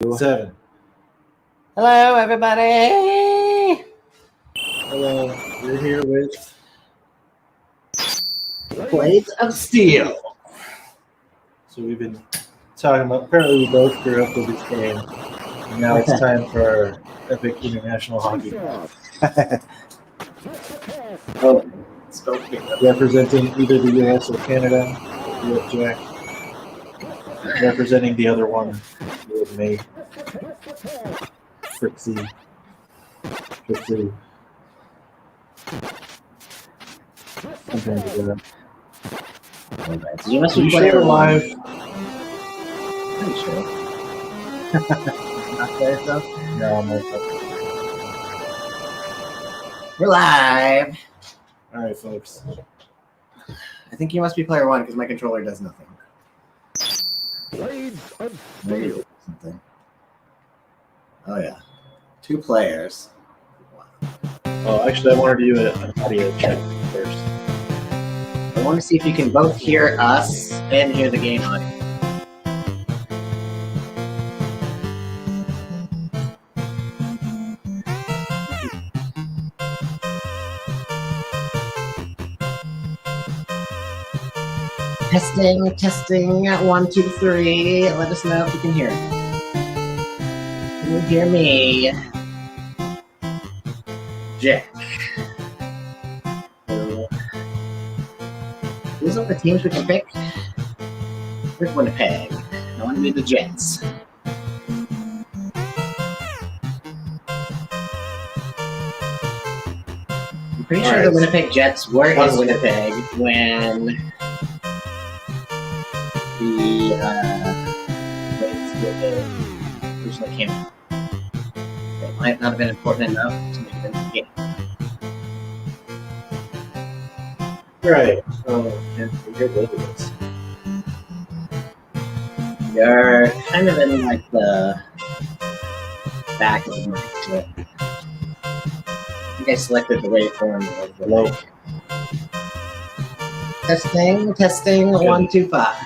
7. Hello, everybody. Hello, we're here with Blades of Steel. So we've been talking about. Apparently, we both grew up with this game. And now it's time for our epic international hockey match. Oh, Representing either the U.S. or Canada. You have Jack. Representing the other one, you have me. Fritzy. Sometimes we do that. You must Are be you playing sure we're live? Pretty sure. Not there, though. No, I'm not. We're live. All right, folks. I think you must be player 1 because my controller does nothing. Maybe something. Oh yeah, 2 players. Oh, actually, I wanted to do an audio check first. I want to see if you can both hear us and hear the game audio. Testing. 1, 2, 3. Let us know if you can hear me. Can you hear me? Jack. These are the teams we can pick. Here's Winnipeg. I want to be the Jets. I'm pretty sure the Winnipeg Jets were in Winnipeg when the originally came out. It might not have been important enough to make it into the game. Right. And you're good at this. You're kind of in like the back of the market. I think I selected the waveform of the Low. Testing. 1, 2, 5.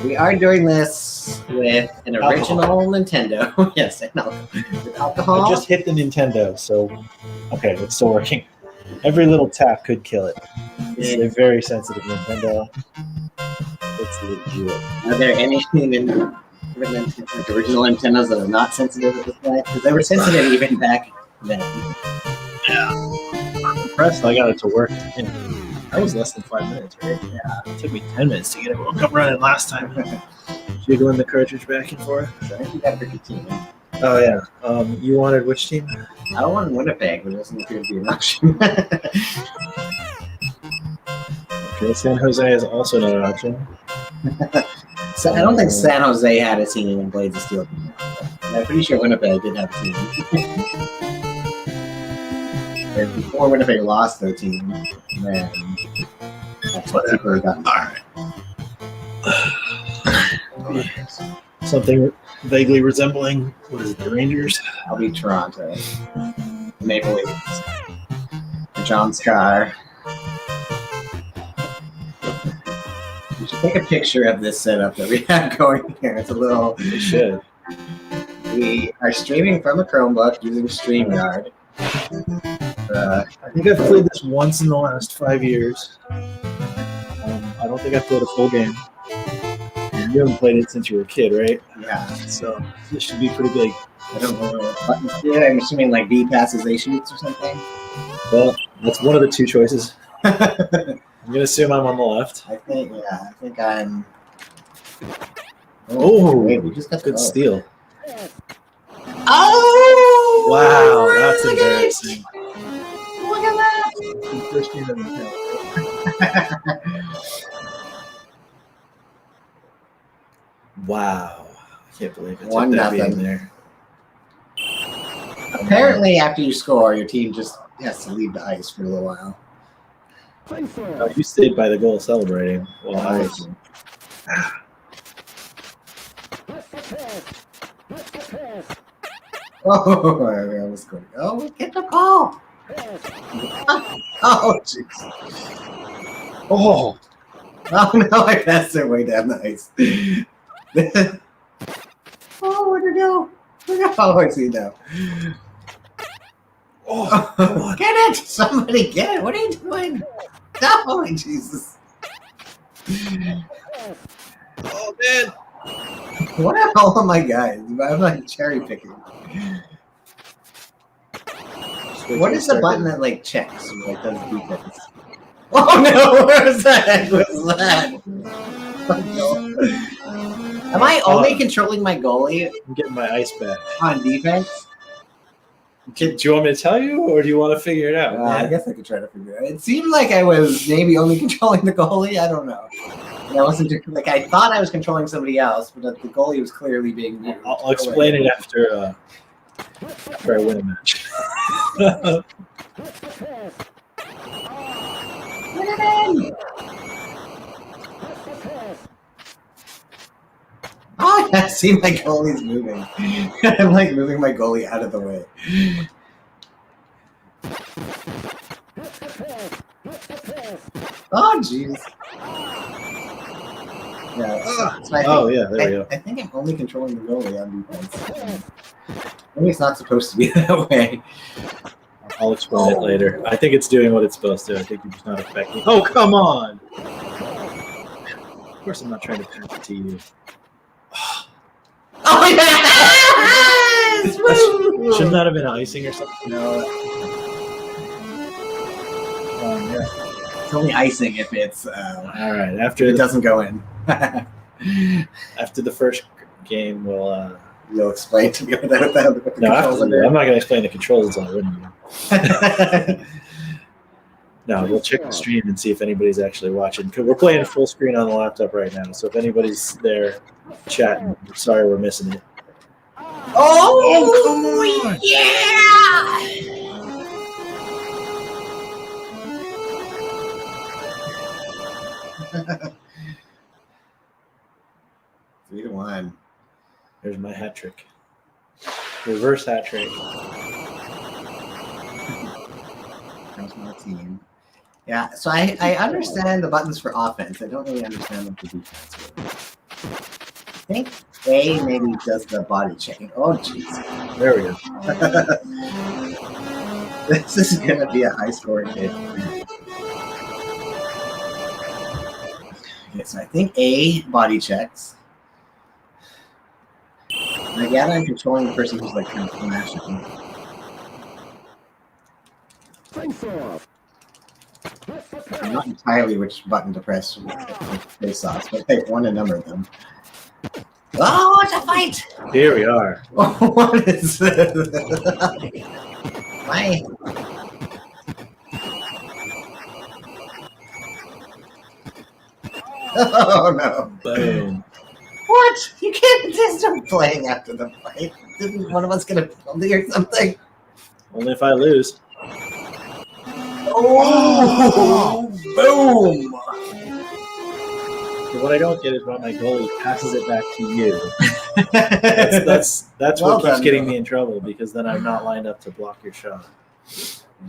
We are doing this with an original Nintendo. Yes, and with alcohol. I just hit the Nintendo, so okay, it's still working. Every little tap could kill it. This is a very sensitive Nintendo. It's legit. Are there any original Nintendos that are not sensitive at this point? Because they were sensitive even back then. Yeah. I'm impressed I got it to work. That was less than 5 minutes, right? Yeah. It took me 10 minutes to get it woke up running last time. Jiggling the cartridge back and forth. So I think you got a pretty team. Oh, yeah. You wanted which team? I don't want Winnipeg, but it doesn't appear to be an option. Okay, San Jose is also not an option. So I don't think San Jose had a team in Blades of Steel. I'm pretty sure Winnipeg did have a team. And before Winnipeg lost their team, then that's what people got. Alright. Something vaguely resembling, what is it, the Rangers? I'll be Toronto. Maple Leafs. John Scar. We should take a picture of this setup that we have going here. It's a little... We should. We are streaming from a Chromebook using StreamYard. I think I've played this once in the last 5 years. I don't think I've played a full game. And you haven't played it since you were a kid, right? Yeah. So this should be pretty big. I don't know what buttons do. I'm assuming like B passes A shoots or something. Well, that's one of the 2 choices. I'm going to assume I'm on the left. I think I'm... Oh, wait, we just got good steal. Oh! Wow, that's embarrassing. Look at that! First game of the Wow. I can't believe it. 1-0 there. Apparently, after you score, your team just has to leave the ice for a little while. You stayed by the goal celebrating while I was. Oh, I was going. Oh, get the ball! Oh, jeez. Oh! Oh, no, I passed it way down the ice. Oh, where'd it go? Oh, I see now. Oh, come on. Get it! Somebody get it! What are you doing? No, Jesus. Oh, man. What are all of my guys? I'm like cherry picking. What is the button that like checks or like does defense? Oh no! Where was that? What was that? Am I only controlling my goalie I'm getting my ice back. on defense? Do you want me to tell you, or do you want to figure it out? I guess I could try to figure it out. It seemed like I was maybe only controlling the goalie. I don't know. And I wasn't like I thought I was controlling somebody else, but the goalie was clearly being moved. I'll explain it after I win a match. Get it in! Oh, I see my goalie's moving. I'm like moving my goalie out of the way. Oh, jeez. Yeah. Yeah, there we go. I think I'm only controlling the goalie on defense. Maybe it's not supposed to be that way. I'll explain it later. I think it's doing what it's supposed to. I think you're just not affecting. Oh, come on! Of course, I'm not trying to pass it to you. Oh, yes! Woo! Shouldn't that have been icing or something? No. Yeah. It's only icing if it's All right. After it doesn't go in. after the first game, we'll. You'll explain to me what the No, controls I'm are. not going to explain the controls until I win you. No, we'll check the stream and see if anybody's actually watching. We're playing full screen on the laptop right now, so if anybody's there chatting, sorry we're missing it. Oh, come on! Yeah! 3-1. There's my hat trick. Reverse hat trick. Comes my team. Yeah, so I understand the buttons for offense. I don't really understand them for defense. I think A maybe does the body checking. Oh, jeez. There we go. This is going to be a high-scoring game. Okay, so I think A body checks. And I gather I'm controlling the person who's like kind of flashing. I'm not entirely which button to press face off, but I want a number of them. Oh, it's a fight! Here we are. What is this? Why? Oh no. Boom. What? You can't just start playing after the fight. Isn't one of us gonna penalty or something? Only if I lose. Oh! Boom! What I don't get is when my goalie passes it back to you. That's Well what keeps done, getting though. me in trouble, because then I'm not lined up to block your shot.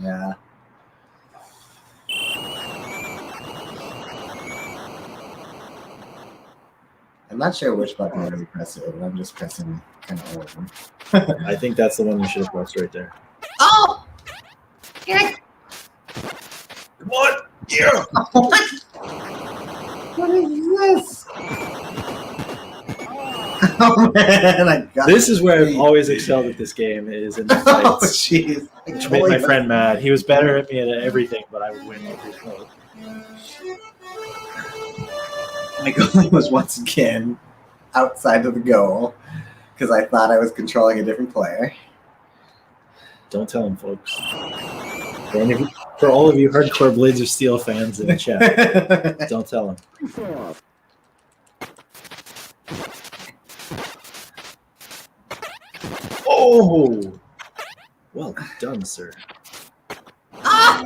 Yeah. I'm not sure which button I really press it, but I'm just pressing kind of all of them. I think that's the one you should have pressed right there. Oh! Get it! Come on! Yeah! What? What is this? Oh man, I got This is where I've it. always excelled at this game, is in the Oh fights. jeez. Which made my friend mad. He was better at me at everything, but I would win every fight. My goalie was once again outside of the goal because I thought I was controlling a different player. Don't tell him, folks. For all of you hardcore Blades of Steel fans in the chat, don't tell him. Oh! Well done, sir. Ah!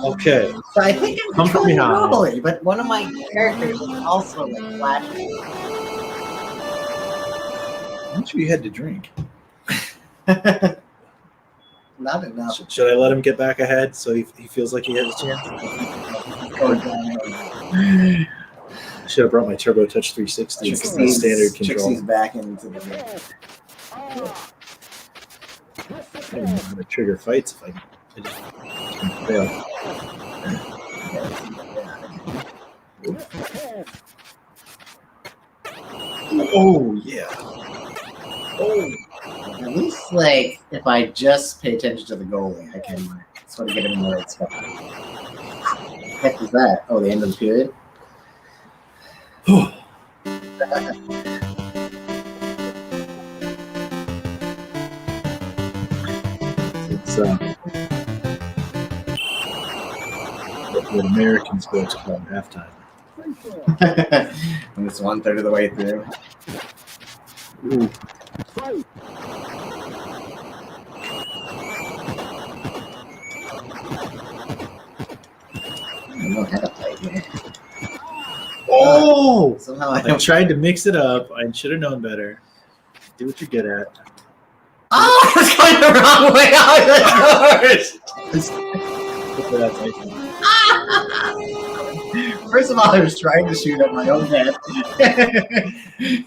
Okay. So I think I'm Come from controlling the behind. goalie, but one of my characters was also like flashing. I'm sure you had to drink. Not enough. Should I let him get back ahead so he feels like he has a chance? Going down. should have brought my Turbo Touch 360 instead of my standard control. Trixie's back into the game. I don't know how to trigger fights if I just fail. Oh yeah. Oh. At least, like, if I just pay attention to the goalie, I can sort of get him in the right spot. What the heck is that? Oh, the end of the period? It's what American sports call halftime. And it's 1/3 of the way through. Ooh. I don't know how to play here. Oh! Somehow I tried to mix it up. I should have known better. Do what you're good at. Oh, it's going the wrong way out of the doors! Hopefully that's nice. First of all, I was trying to shoot at my own head.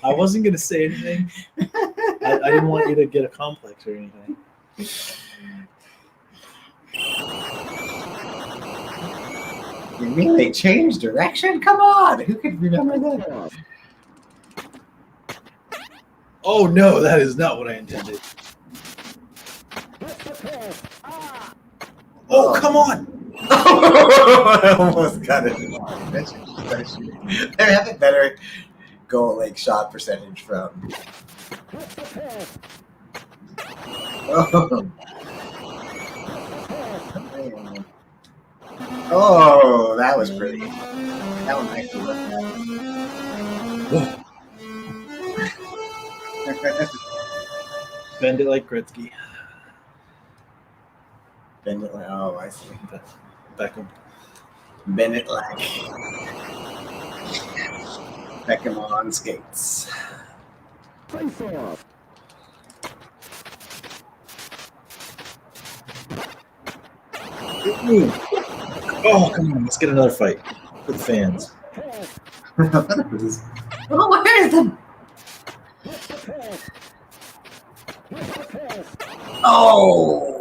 I wasn't going to say anything. I didn't want you to get a complex or anything. You mean they changed direction? Come on! Who could remember that? Oh no, that is not what I intended. Oh, come on! I almost got it. They have a better goal like shot percentage from. Oh, that was pretty. That one actually looked nice. Bend it like Gretzky. Bend it like, oh, I see. Beckham. Bend it like Beckham on skates. Ooh. Oh, come on. Let's get another fight for the fans. Oh, where is the... Oh!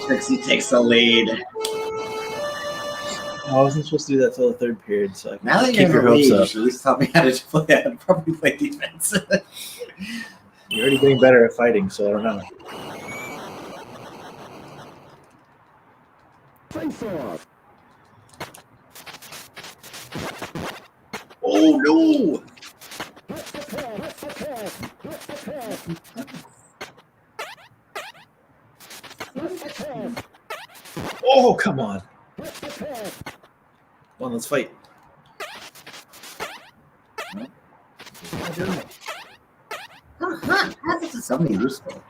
Trixie takes the lead. I wasn't supposed to do that till the third period, so I can Now that keep you're in your the hopes lead, you up. should at least taught me how to probably play defense. You're already getting better at fighting, so I don't know. Oh no! Oh, come on. Come on, let's fight. This is something useful.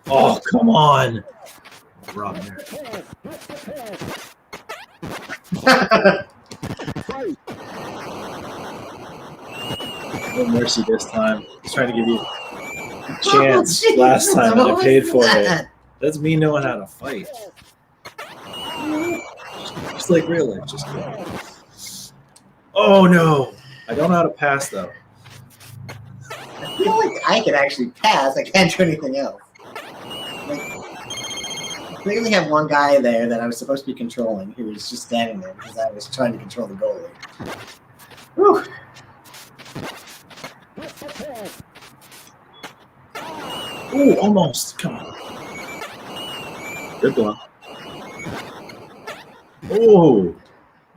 Oh, come on. Wrong there. No mercy this time. I was trying to give you a chance last time and I paid for it. That's me knowing how to fight. Just like real life, just kidding. Oh no! I don't know how to pass though. I feel like I can actually pass. I can't do anything else. Like, I clearly have one guy there that I was supposed to be controlling who was just standing there because I was trying to control the goalie. Whew. Ooh, almost. Come on. Good one. Oh,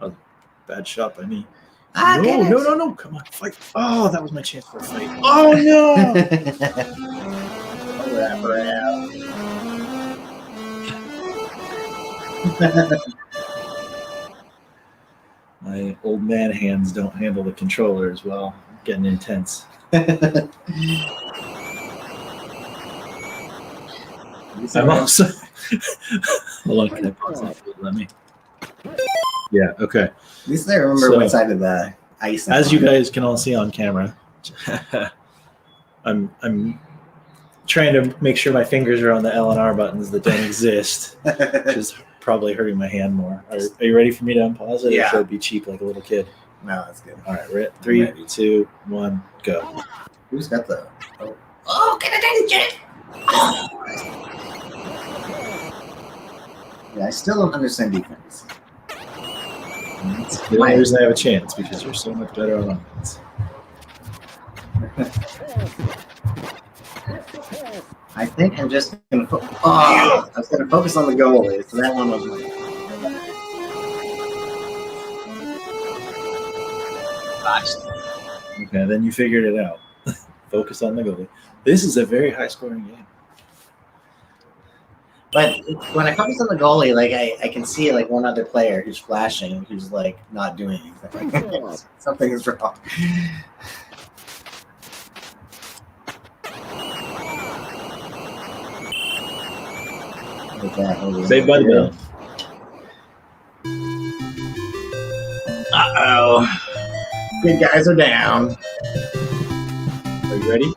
a bad shot by me. No. Come on, fight. Oh, that was my chance for a fight. Oh, no. Wrap around. My old man hands don't handle the controller as well. Getting intense. I'm also. Hold on, can I pause that? Let me. Yeah, okay. At least I remember So, what side of the ice. As you guys can all see on camera, I'm trying to make sure my fingers are on the L and R buttons that don't exist, which is probably hurting my hand more. Are you ready for me to unpause it? Yeah. Or should I be cheap like a little kid? No, that's good. All right, we're at 3, 2, 1, go. Who's got the? Oh, get it in, Jake! Yeah, I still don't understand defense. That's the only reason I have a chance, because you're so much better on offense. I think I'm just gonna. I was gonna focus on the goalie, so that one was my. Okay, then you figured it out. Focus on the goalie. This is a very high-scoring game. But when I focus on the goalie, like I can see like one other player who's flashing, who's like not doing anything. Something is wrong. Saved by the bell. Uh-oh. Good guys are down. Are you ready?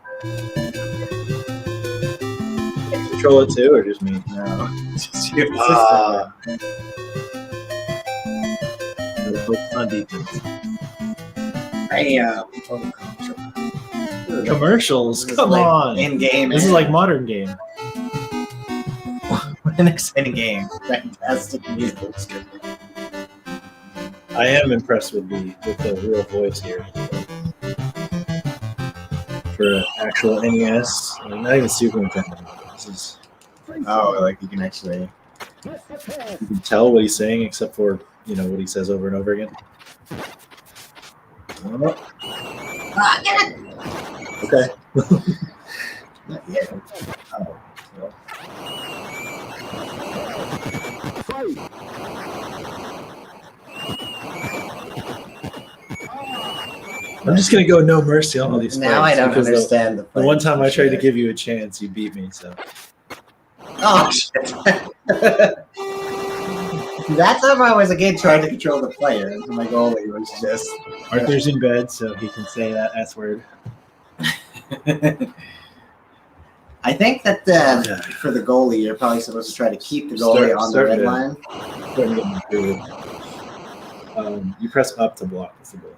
Control it too, or just me? No, just you. Focus on defense. Commercials, come on! In game. This is like modern game. What an exciting game! Fantastic music. I am impressed with the real voice here. For an actual NES, not even Super Nintendo. This is. Oh, like you can actually. You can tell what he's saying, except for what he says over and over again. Get it! Okay. Not yet. I'm just gonna go no mercy on all these. Now I don't understand the one time I tried to give you a chance, you beat me. So. Oh shit! That time I was again trying to control the player, and my goalie was just. Arthur's in bed, so he can say that S word. I think that for the goalie, you're probably supposed to try to keep the goalie on the red line. You press up to block with the goal.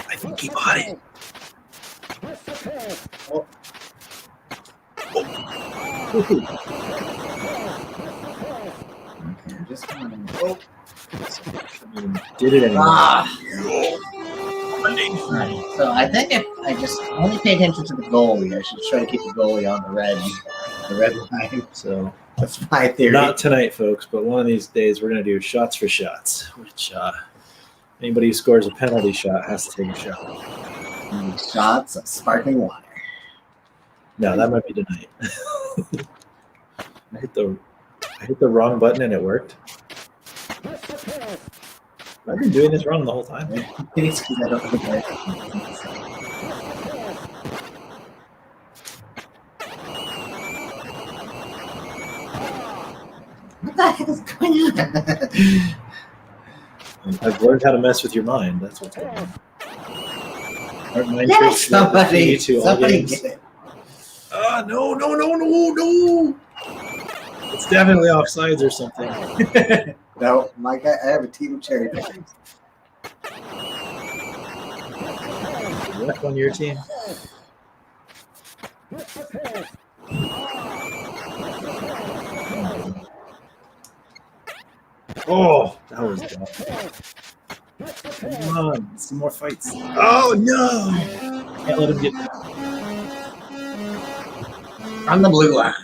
I think he bought it. Oh. Okay, just kind of. Oh. Did it anyway. Right. So I think if I just only pay attention to the goalie, I should try to keep the goalie on the red line. So that's my theory. Not tonight, folks, but one of these days we're gonna do shots for shots, which anybody who scores a penalty shot has to take a shot. Shots of sparkling water. No, that might be tonight. I hit the wrong button and it worked. I've been doing this wrong the whole time. It's because I don't have a What the heck is going on? I've learned how to mess with your mind. That's what's going on. Get it, somebody! Somebody get it. No. It's definitely offsides or something. No, my guy, I have a team of cherry pickers. Left on your team. Oh, that was dumb. Come on, some more fights. Oh no! Can't let him get on the blue line.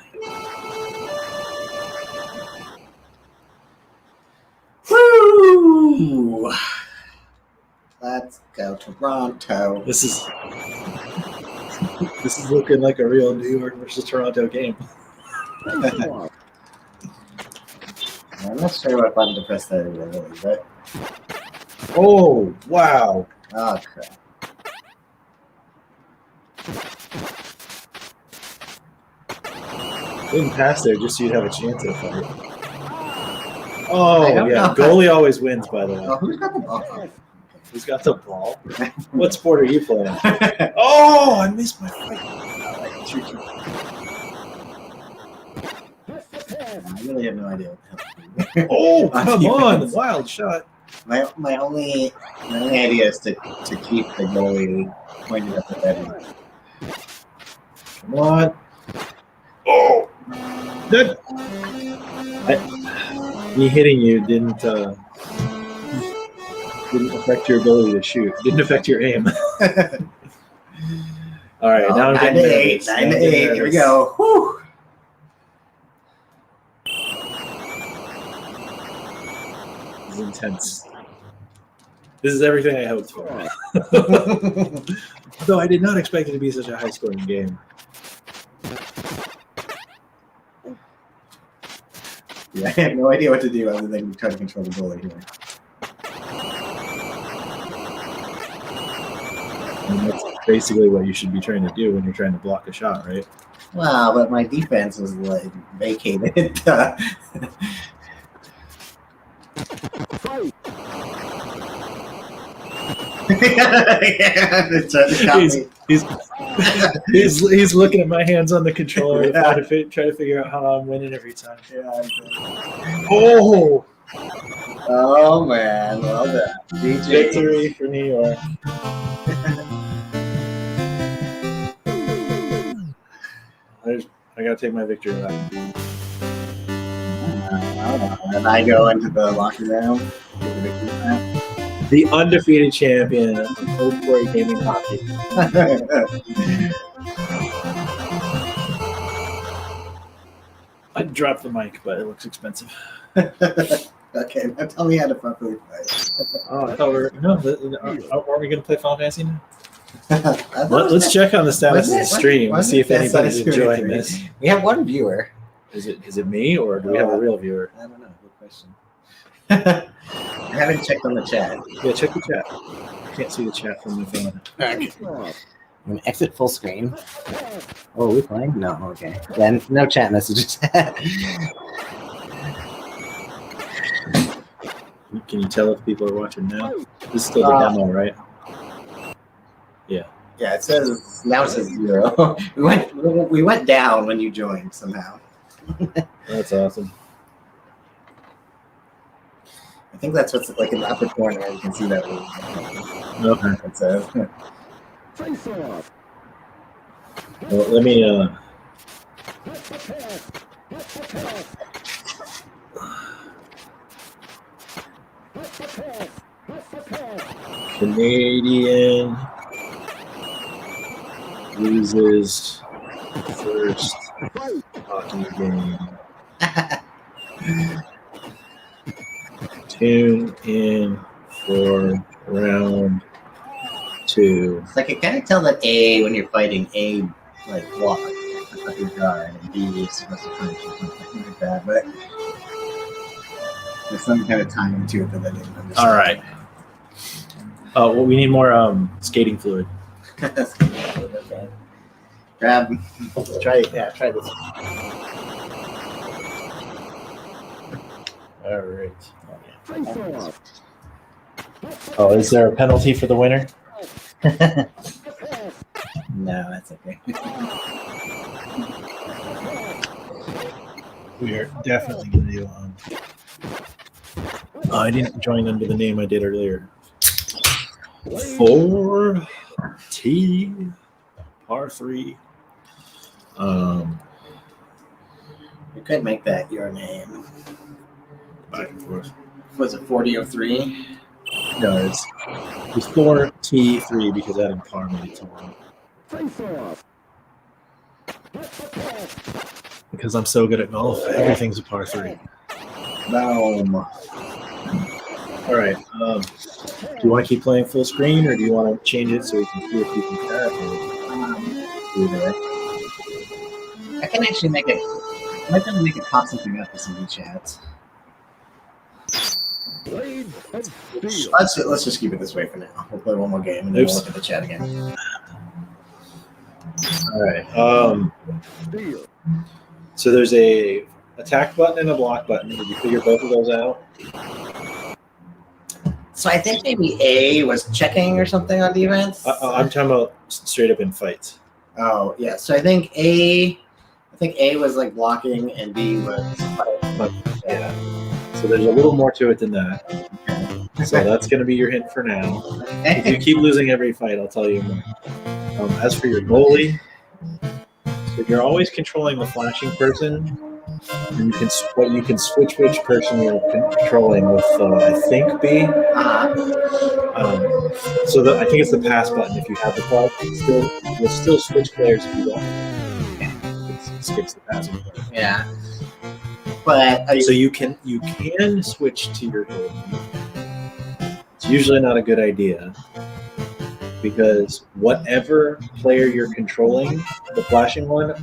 Woo! Let's go Toronto. This is looking like a real New York versus Toronto game. I'm not sure what button to press there really, but oh wow! Oh crap! Didn't pass there just so you'd have a chance at a fight. Oh yeah, goalie always wins. By the way. Oh, who's got the ball? Who's got the ball? What sport are you playing? Oh, I missed my fight. I really have no idea what the hell. Oh, come on. Wild shot. My only idea is to keep the goalie pointed up the bed. Come on. Oh, good. Me hitting you didn't affect your ability to shoot. Didn't affect your aim. All right, now I'm 9 to 8. 9 to 8. Here we go. Whew. This is intense. This is everything I hoped for. Though I did not expect it to be such a high-scoring game. Yeah, I have no idea what to do other than try to control the goalie here. And that's basically what you should be trying to do when you're trying to block a shot, right? Wow, but my defense was like vacated. Yeah, he's looking at my hands on the controller, try to figure out how I'm winning every time. Yeah, oh man, well done. Victory for New York. I gotta take my victory back. And I go into the locker room. The undefeated champion of Old Quarry Gaming Hockey. I dropped the mic, but it looks expensive. Okay, now tell me how to properly fight. I thought aren't we going to play Final Fantasy now? Let's check on the status of the stream and see if anybody's enjoying this. We have one viewer. Is it me, or do we have a real viewer? I don't know. Good question. I haven't checked on the chat. Yeah, check the chat. I can't see the chat from my phone. Okay. I'm gonna exit full screen. Oh, are we playing? No, okay. Then no chat messages. Can you tell if people are watching now? This is still the demo, right? Yeah. Yeah, it says 0. we went down when you joined somehow. That's awesome. I think that's what's like in the upper corner. You can see that. Okay. It says. Well, let me. Canadian loses first hockey game. Tune in for round 2. It's like I kind of tell that A when you're fighting A like walk, like a guard, and B is supposed to punch or something like that. But there's some kind of timing to it that I didn't understand. All right. Oh, well, we need more skating fluid. Okay. Grab. Try this. All right. Oh, is there a penalty for the winner? No, that's okay. We are definitely going to do. I didn't join under the name I did earlier. 4T par 3. You could make that your name. Back and forth. Was it 4003? No, it's 4T3 because adding par made it to 1. Because I'm so good at golf, everything's a par 3. Boom. All right. Do you want to keep playing full screen, or do you want to change it so we can see if we can chat? I can actually make it. I might be able to make it pop something up with some of the chats. Let's just keep it this way for now. We'll play one more game and then we'll look at the chat again. All right. So there's a attack button and a block button. Did you figure both of those out? So I think maybe A was checking or something on defense. I'm talking about straight up in fights. Oh yeah. So I think A was like blocking and B was fighting. Yeah. So there's a little more to it than that. Okay. So that's going to be your hint for now. If you keep losing every fight, I'll tell you more. As for your goalie, so you're always controlling the flashing person. And you can switch which person you're controlling with, I think, B. So I think it's the pass button if you have the puck. You'll still switch players if you don't. It skips the passing part. Yeah. But So you can switch to your goalie. It's usually not a good idea because whatever player you're controlling, the flashing one,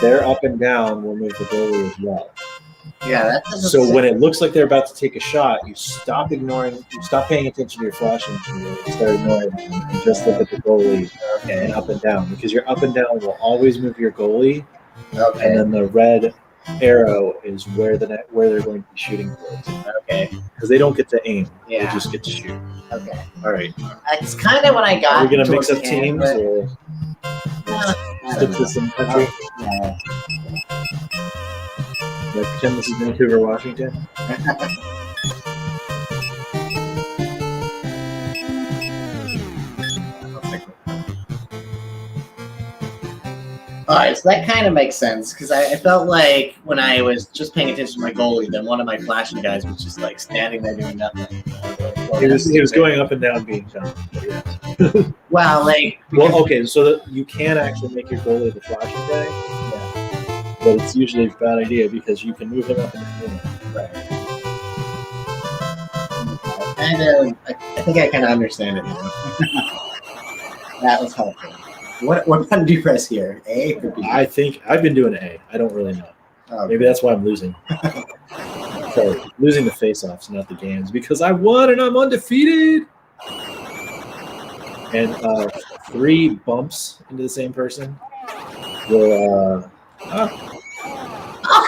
their up and down will move the goalie as well. yeah, So when it looks like they're about to take a shot, you stop paying attention to your flashing, and start ignoring them, and just look at the goalie and up and down, because your up and down will always move your goalie, and then the red arrow is where they're going to be shooting towards. Okay. Because they don't get to aim; Yeah. they just get to shoot. Okay. All right. That's kind of what I got. Are we gonna mix up teams or stick to some country? Yeah. Should I pretend this is Vancouver, Washington? All right, so that kind of makes sense because I felt like when I was just paying attention to my goalie, then one of my flashing guys was just like standing there doing nothing. He was going up and down, being done. Yes. Well, like okay, so that you can actually make your goalie the flashing guy. Yeah. But it's usually a bad idea because you can move him up and down. Right. I think I kind of understand it now. That was helpful. What button do you press here? A or B? I think I've been doing A. I don't really know. Okay. Maybe that's why I'm losing. So losing the face-offs, not the games, because I won and I'm undefeated. And 3 bumps into the same person will. Oh,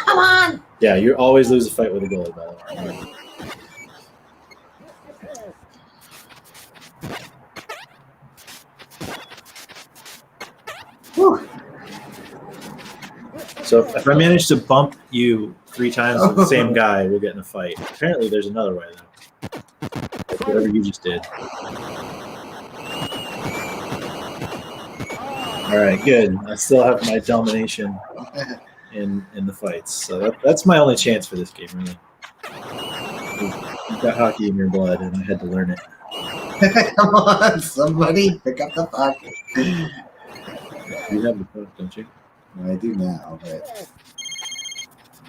come on! Yeah, you always lose a fight with a goalie, by the way. Whew. So if I manage to bump you 3 times with the same guy, we'll get in a fight. Apparently, there's another way though. Like whatever you just did. All right, good. I still have my domination in the fights, so that's my only chance for this game, really. You've got hockey in your blood, and I had to learn it. Come on, somebody pick up the puck. You have the puck, don't you? Well, I do now, but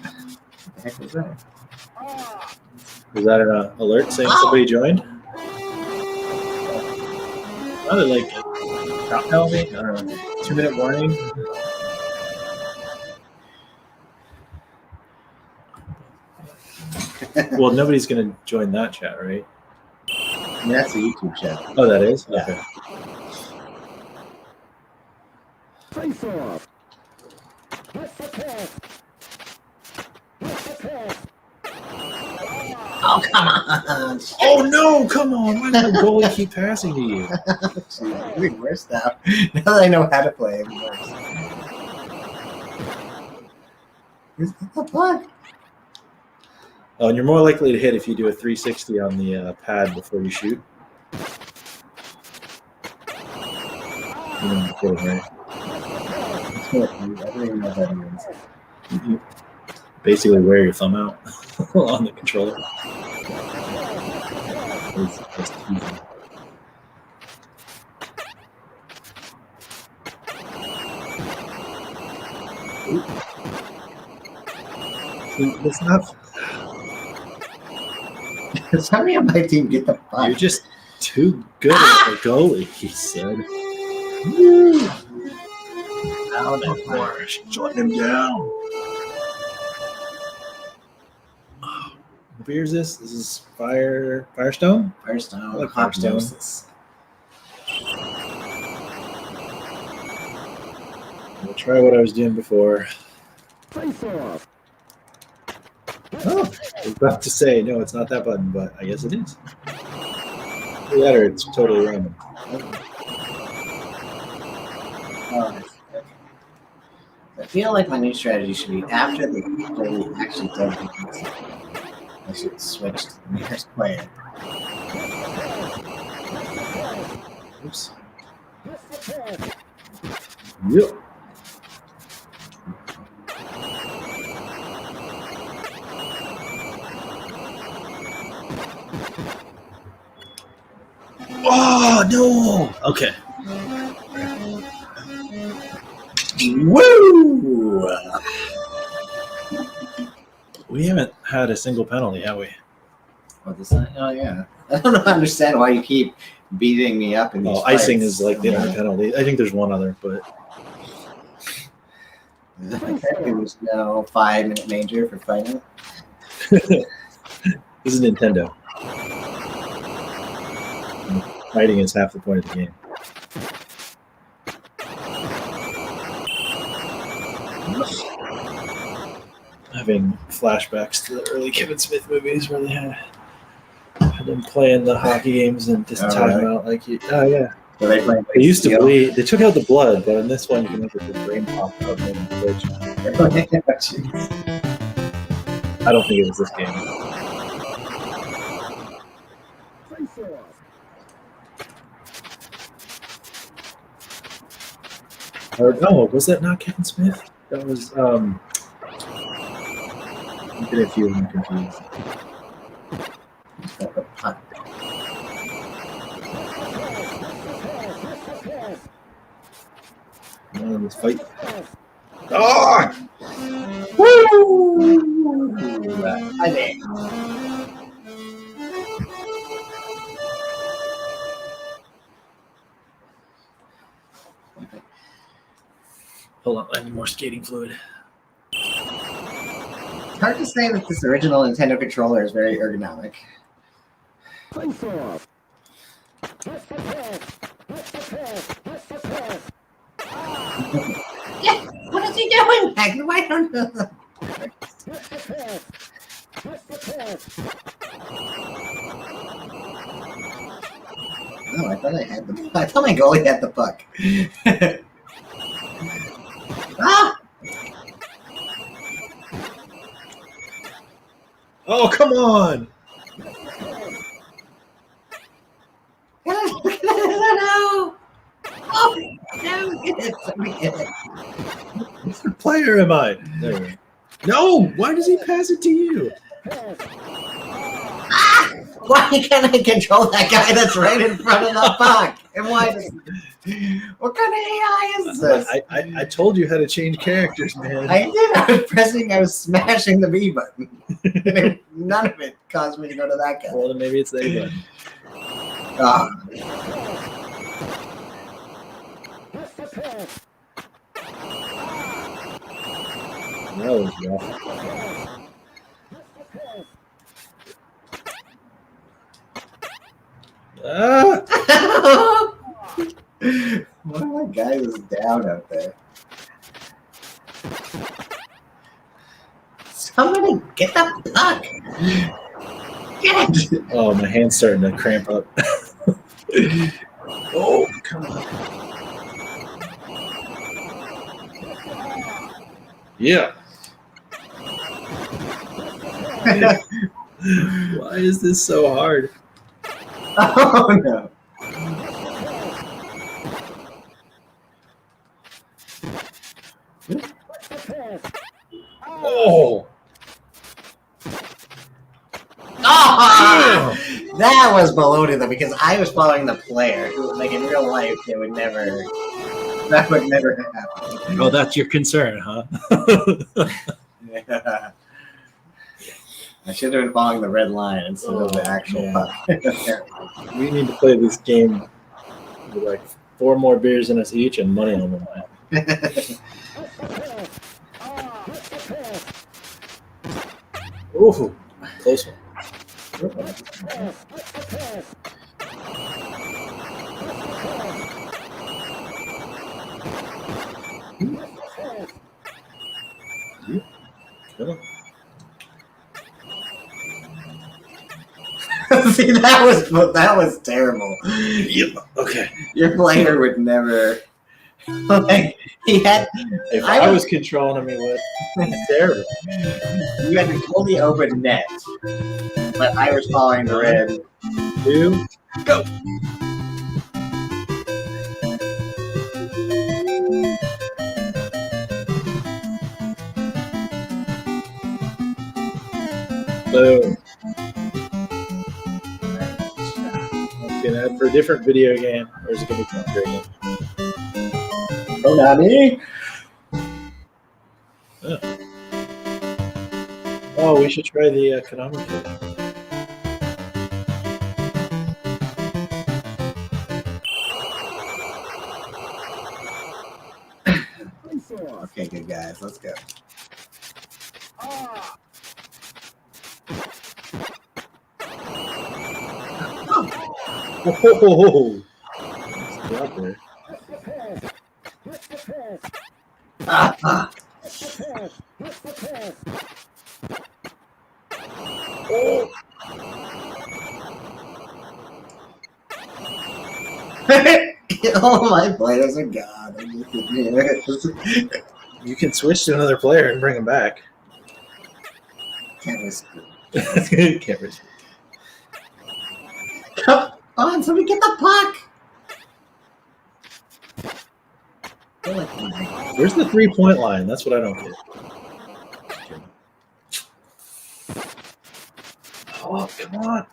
what the heck was that? Was that an alert saying somebody joined? Probably like a shot penalty. I don't know. 2-minute warning. Well, nobody's gonna join that chat, right? I mean, that's a YouTube chat. Oh, that is? Yeah. Okay. Face off. Oh, come on. Oh no! Come on! Why does the goalie keep passing to you? Jeez, I'm getting worse now. Now that I know how to play, I'm worse. Where's the puck? Oh, and you're more likely to hit if you do a 360 on the pad before you shoot. You know the code, right? I don't even know what that means. You basically wear your thumb out on the controller. That's easy. See, it's not. Somebody on my team get the puck. You're just too good at the goalie, he said. Oh, no, more. Shut him down. What beer is this? This is Firestone? Firestone. I like Firestone. Osmosis. I'll try what I was doing before. Face off. Oh, I was about to say, no, it's not that button, but I guess it is. That or it's totally random. Oh, okay. I feel like my new strategy should be after the player actually does the things, I should switch to the nearest player. Oops. Yep. Oh no! Okay. Woo! We haven't had a single penalty, have we? Oh, oh yeah. I don't understand why you keep beating me up in these Oh, icing fights. is like the only penalty. I think there's one other, but Apparently there's no 5-minute major for fighting. this is Nintendo. Fighting is half the point of the game. Having flashbacks to the early Kevin Smith movies where they had them playing the hockey games and just Oh, time really? out like you. Oh yeah. So they play They used to steel. bleed. They took out the blood, but in this one you can look at the brain pop out in the fridge. Jeez. I don't think it was this game. Or no, was that not Kevin Smith? That was I'm getting a few of them confused. Let's fight. Oh! Woo! I think. Hold on, I need more skating fluid. It's hard to say that this original Nintendo controller is very ergonomic. Face off. Yeah, what is he doing? I don't know. Oh, I thought I had the. I thought my goalie had the puck. Ah! Oh, come on! No! Oh, no! Get it! What player am I? There we go. No! Why does he pass it to you? Ah! Why can't I control that guy that's right in front of the puck? And why does... What kind of AI is this? I told you how to change characters, man. I did. I was smashing the B button. None of it caused me to go to that guy. Well, then maybe it's the A button. Ah. That was rough. Ah! One of my guys is down out there. Somebody get the puck! Get it! Oh, my hand's starting to cramp up. Oh, come on. Yeah. Why is this so hard? Oh no. Oh! Oh! That was baloney though, because I was following the player who, like in real life, it would never. That would never happen. Oh, that's your concern, huh? Yeah. I should have been following the red line instead of the actual man. puck. We need to play this game with like 4 more beers in us each and money on the line. Ooh, close one. Come on. See, that was terrible. Yep. Okay. Your player would never. Like, he had. If I was controlling him, he would. It's terrible. You had a totally open net, but I was following the red. 2, go. Boom. Okay, now for a different video game, or is it going to be Country again? Oh, Nani? Oh, we should try the Konami game. Okay, good guys, let's go. Oh, it's out there. Oh. Oh, my players are gone. You can switch to another player and bring him back. Can't risk it. Can't risk it. Come on, somebody get the puck. Where's the 3-point line? That's what I don't get. Oh, come on.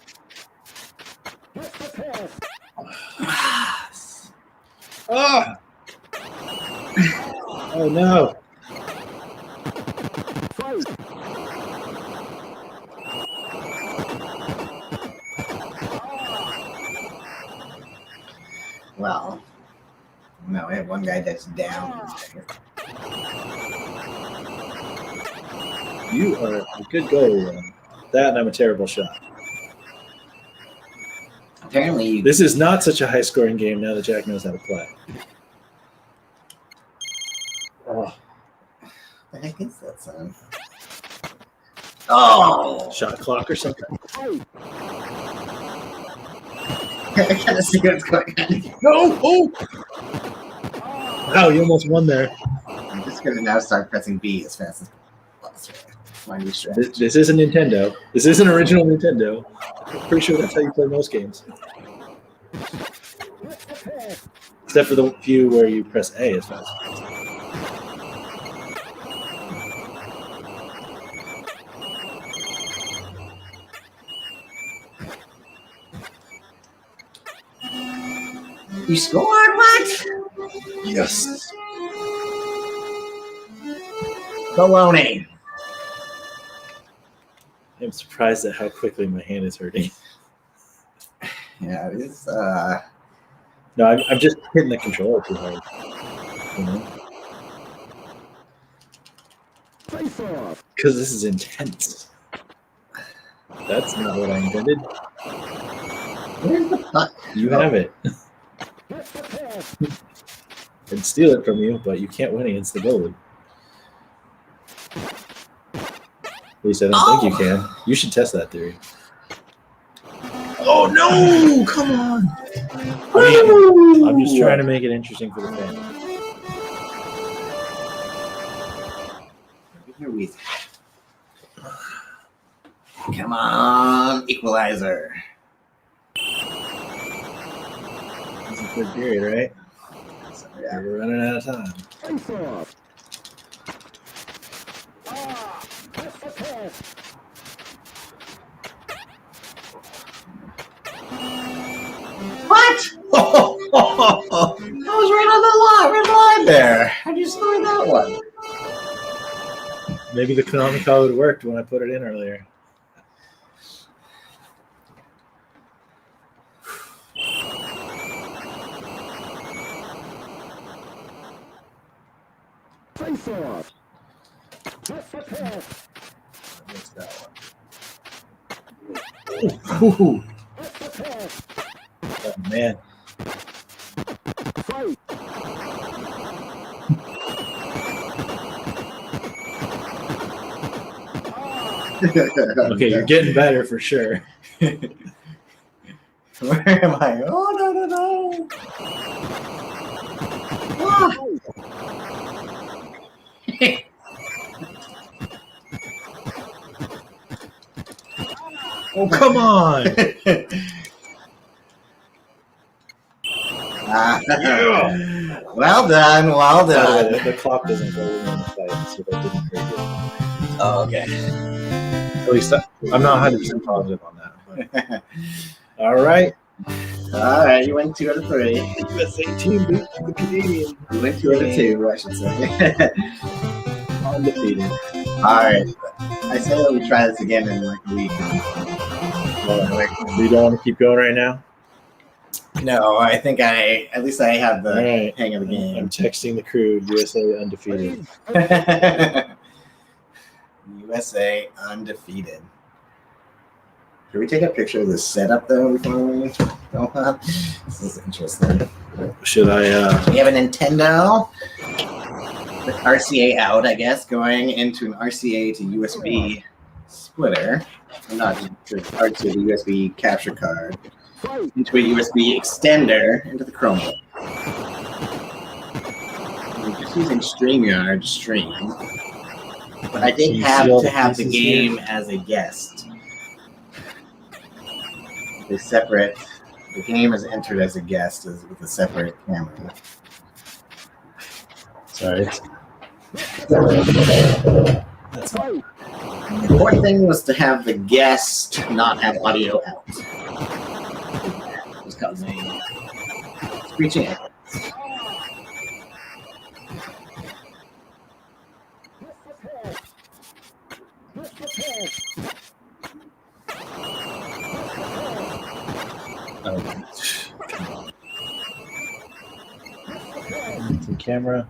Oh, oh no. Well, no, we have one guy that's down. You are a good goalie. That and I'm a terrible shot. Apparently, This is not such a high-scoring game now that Jack knows how to play. Oh, the heck is that son? Oh! shot clock or something. I gotta see what's going on. No! Oh! Wow, you almost won there. I'm just gonna now start pressing B as fast as possible. My new strategy. This isn't Nintendo. This isn't original Nintendo. I'm pretty sure that's how you play most games. Except for the few where you press A as fast as possible. You scored? What? Yes. Baloney. I'm surprised at how quickly my hand is hurting. Yeah, it's No, I'm just hitting the controller too hard. You know? Because this is intense. That's not what I intended. where's the puck? You have it. And steal it from you, but you can't win against the goalie. At least I don't think you can. You should test that theory. Oh no! Come on! I'm just trying to make it interesting for the fans. Here we Come on, equalizer. It's the third period, right? So, Yeah, yeah. we're running out of time. What? That was right on the line, red line there. How'd you score that one? Maybe the Konami code worked when I put it in earlier. Face off. I missed that one. Ooh. Oh, man. Fight. Okay, you're getting better for sure. Where am I? Oh, no, no, no. Ah. Oh, come on! Ah. Yeah. Well done, well By the way, done. the clock doesn't go when we're in the fight, so that didn't hurt you. Oh, okay. At least I'm not 100% positive on that. But. All right. All right, you went 2 out of 3. USA team beat the Canadian. You went 2 out of 2, I should say. Undefeated. All right. I say that we try this again in like a week. You don't want to keep going right now? No, I think at least I have the All right. hang of the I'm game. texting the crew. USA undefeated. USA undefeated. Should we take a picture of the setup though before we go on? This is interesting. Should I? We have a Nintendo with RCA out, I guess, going into an RCA to USB splitter. Not to RCA to USB capture card. Into a USB extender into the Chromebook. I'm just using StreamYard to stream. But I did have to have the game as a guest. The game is entered as a guest with a separate camera. Sorry. That's fine. The important thing was to have the guest not have audio out. Just got me screeching echoes. The camera.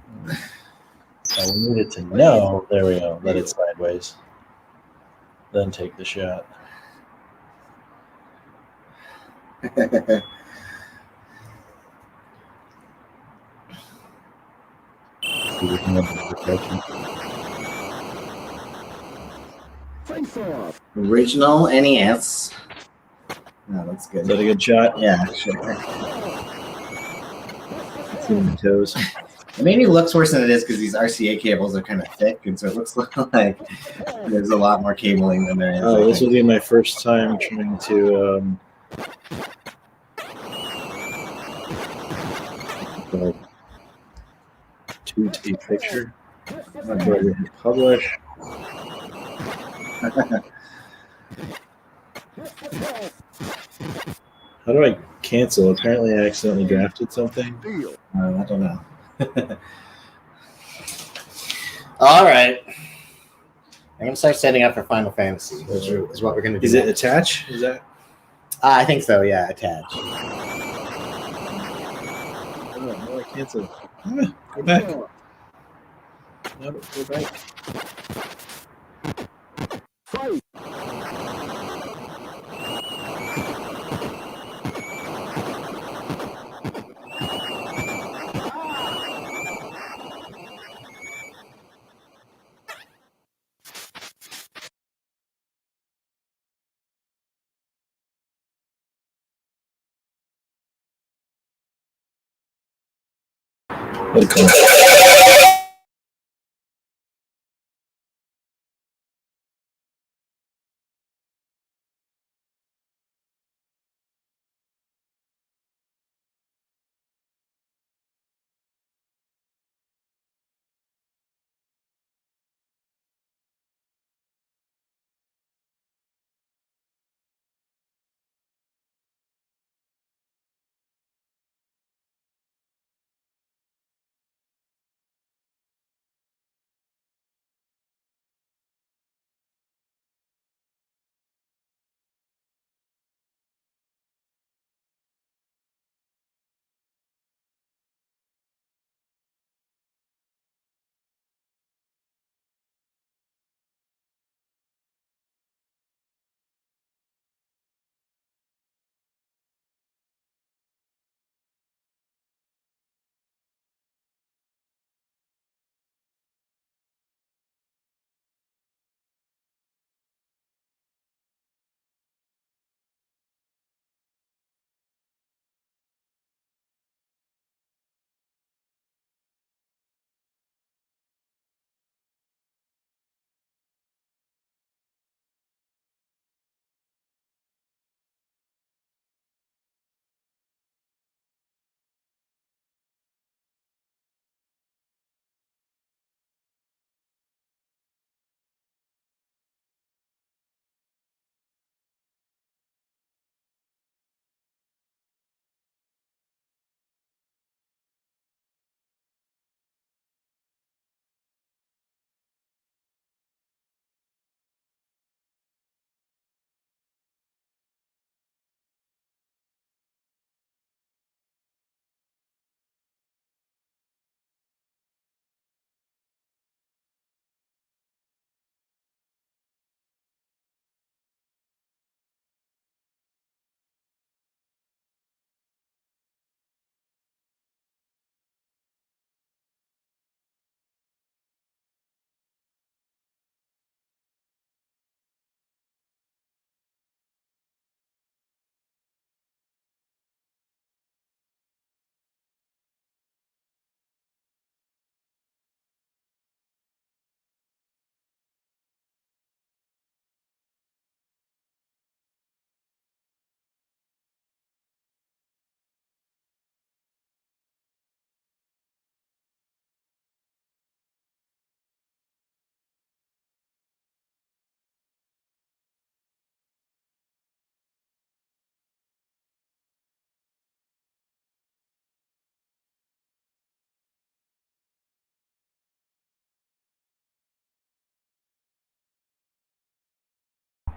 Oh, we needed to know. There we go. Let it sideways. Then take the shot. Original NES. No, that's Is good. that a good shot? Yeah, sure. Seeing the toes. It maybe looks worse than it is because these RCA cables are kind of thick, and so it looks like there's a lot more cabling than there is. Oh, this will be my first time trying to tweet a picture. I'm going to hit publish. How do I cancel? Apparently, I accidentally drafted something. I don't know. All right. I'm going to start setting up for Final Fantasy, which is what we're going to do. Is it attach? Is that? I think so, yeah, attach. Oh, no, I canceled. Go back. No, go back. Fight! What a call.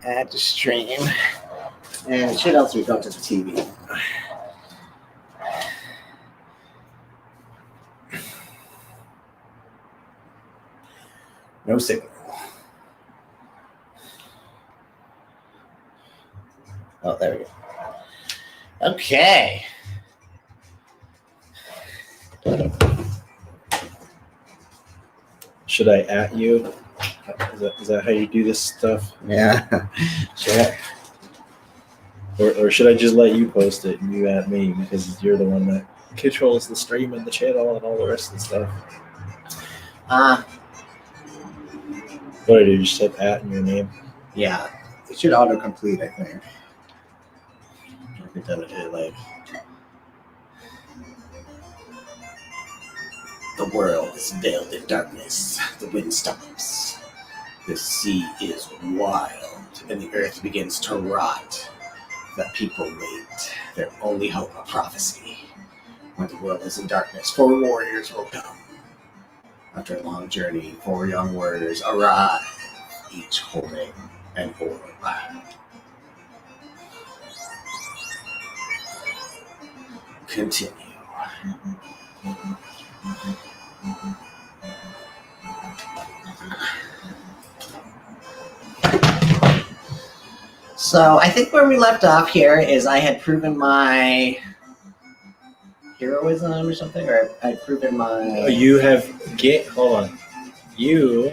add to stream. And it should also go to the TV. No signal. Oh, there we go. Okay. Should I at you? Is that how you do this stuff? Yeah. Sure. Or should I just let you post it and you at me because you're the one that controls the stream and the channel and all the rest of the stuff? What do I do? Just type at in your name? Yeah. It should autocomplete, I think. If it doesn't, it like. The world is veiled in darkness. The wind stops. The sea is wild, and the earth begins to rot. The people wait. Their only hope, a prophecy. When the world is in darkness, 4 warriors will come. After a long journey, 4 young warriors arrive, each holding an orb. Continue. So I think where we left off here is I had proven my heroism or something, or I'd proven my. You have hold on. You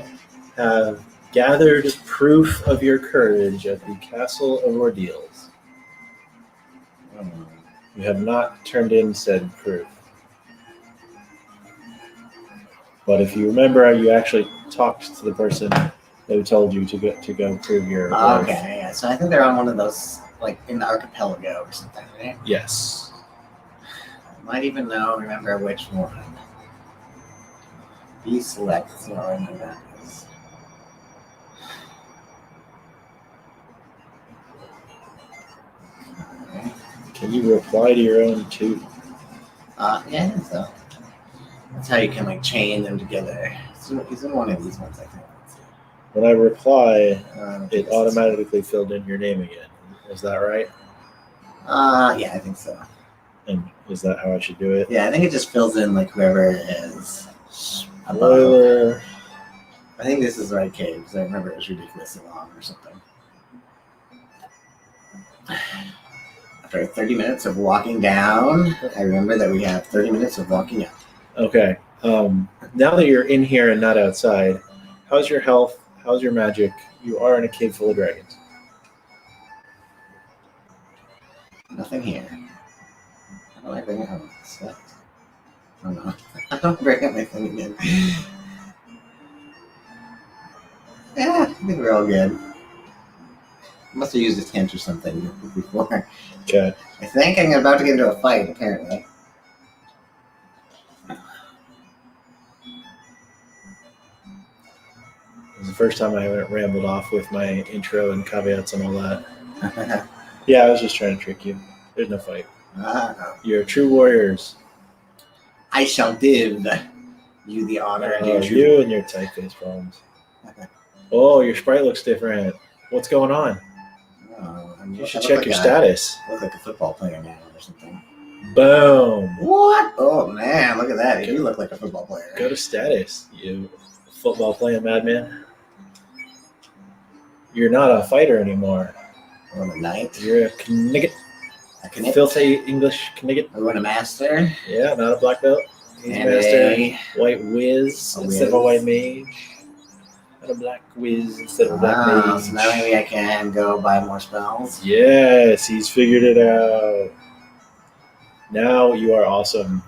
have gathered proof of your courage at the Castle of Ordeals. You have not turned in said proof. But if you remember, you actually talked to the person who told you to go prove your worth. Okay, yeah. So I think they're on one of those, like in the archipelago or something, right? Yes. I might even remember which one. Select, so I know that is. Okay. Can you reply to your own too? Yeah, I think so. That's how you can like chain them together. He's in one of these ones, I think. When I reply, it automatically filled in your name again. Is that right? Yeah, I think so. And is that how I should do it? Yeah, I think it just fills in like whoever is Spoiler. above. I think this is the right cave because I remember it was ridiculously long or something. After 30 minutes of walking down, I remember that we have 30 minutes of walking up. Okay. Now that you're in here and not outside, how's your health? How's your magic? You are in a cave full of dragons. Nothing here. How do I bring it home? Oh no. I don't bring up my thing again. Yeah, I think we're all good. Must have used a tent or something before. Okay. I think I'm about to get into a fight, apparently. It was the first time I haven't rambled off with my intro and caveats and all that. Yeah, I was just trying to trick you. There's no fight. You're true warriors. I shall give you the honor and Oh, you and your typeface problems. Oh, your sprite looks different. What's going on? You should check your status. I look like a football player now or something. Boom. What? Oh man, look at that. You look like a football player. Go to status, you football playing madman. You're not a fighter anymore. I'm a knight. You're a knigget. A knigget. Filthy English knigget. I want a master. Yeah, not a black belt. He's And master. White whiz instead of a white mage. Not a black whiz instead of a black mage. So now maybe I can go buy more spells. Yes, he's figured it out. Now you are awesome.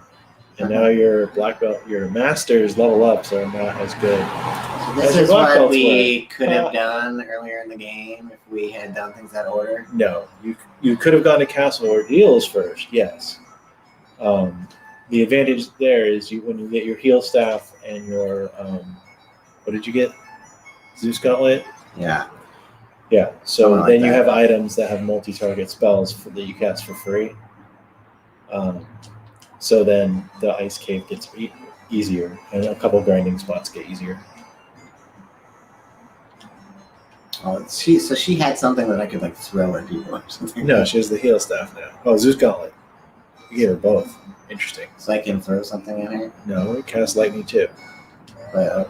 And now your black belt, your masters level ups are not as good. So this is what we could have done earlier in the game if we had done things that order. No, you could have gone to Castle Ordeals first, yes. The advantage there is when you get your heal staff and your what did you get? Zeus Gauntlet? Yeah. Yeah. So Something then like you that. have items that have multi-target spells that you cast for free. So then the ice cave gets easier, and a couple grinding spots get easier. Oh, so she had something that I could like throw at people or something. No, she has the heal staff now. Oh, Zeus Gauntlet. You gave her both. Interesting. So I can throw something at her. No, we cast lightning too But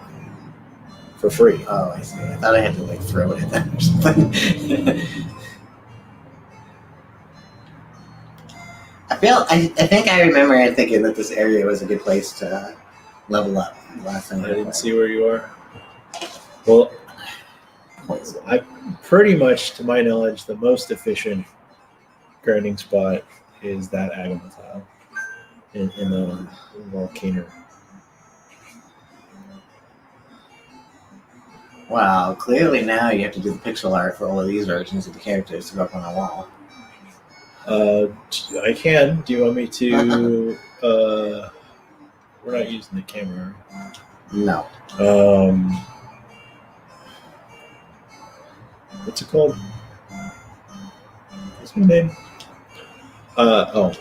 for free. oh, I see. I thought I had to like throw it at them or something. I think I remember thinking that this area was a good place to level up last time. I didn't see where you are. Well, I pretty much, to my knowledge, the most efficient grinding spot is that Agama tile in the volcano. Wow, clearly now you have to do the pixel art for all of these versions of the characters to go up on the wall. I can. Do you want me to? We're not using the camera. No. What's it called? What's my name? Oh,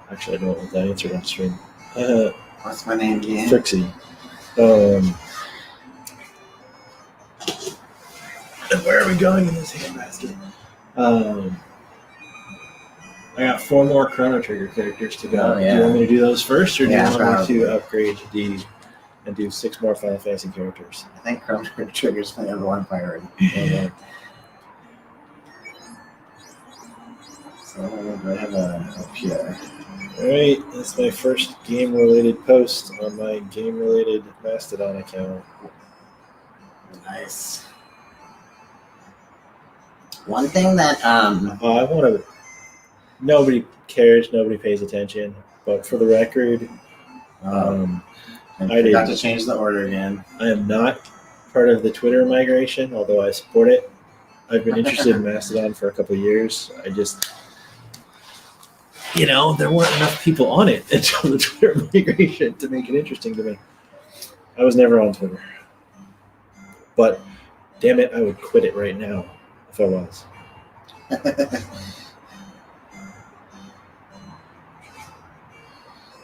actually, I don't want that answered on stream. What's my name again? Trixie. And where are we going in this handbasket? I got 4 more Chrono Trigger characters to go. Oh, yeah. Do you want me to do those first, or do Yeah, you want probably. me to upgrade and do 6 more Final Fantasy characters? I think Chrono Trigger's my number one priority. Yeah. So do I have a pure? Alright, that's my first game-related post on my game-related Mastodon account. Nice. One thing that I want to. Nobody cares. Nobody pays attention. But for the record, I I forgot didn't. to change the order again. I am not part of the Twitter migration, although I support it. I've been interested in Mastodon for a couple of years. I just, there weren't enough people on it until the Twitter migration to make it interesting to me. I was never on Twitter. But, damn it, I would quit it right now if I was.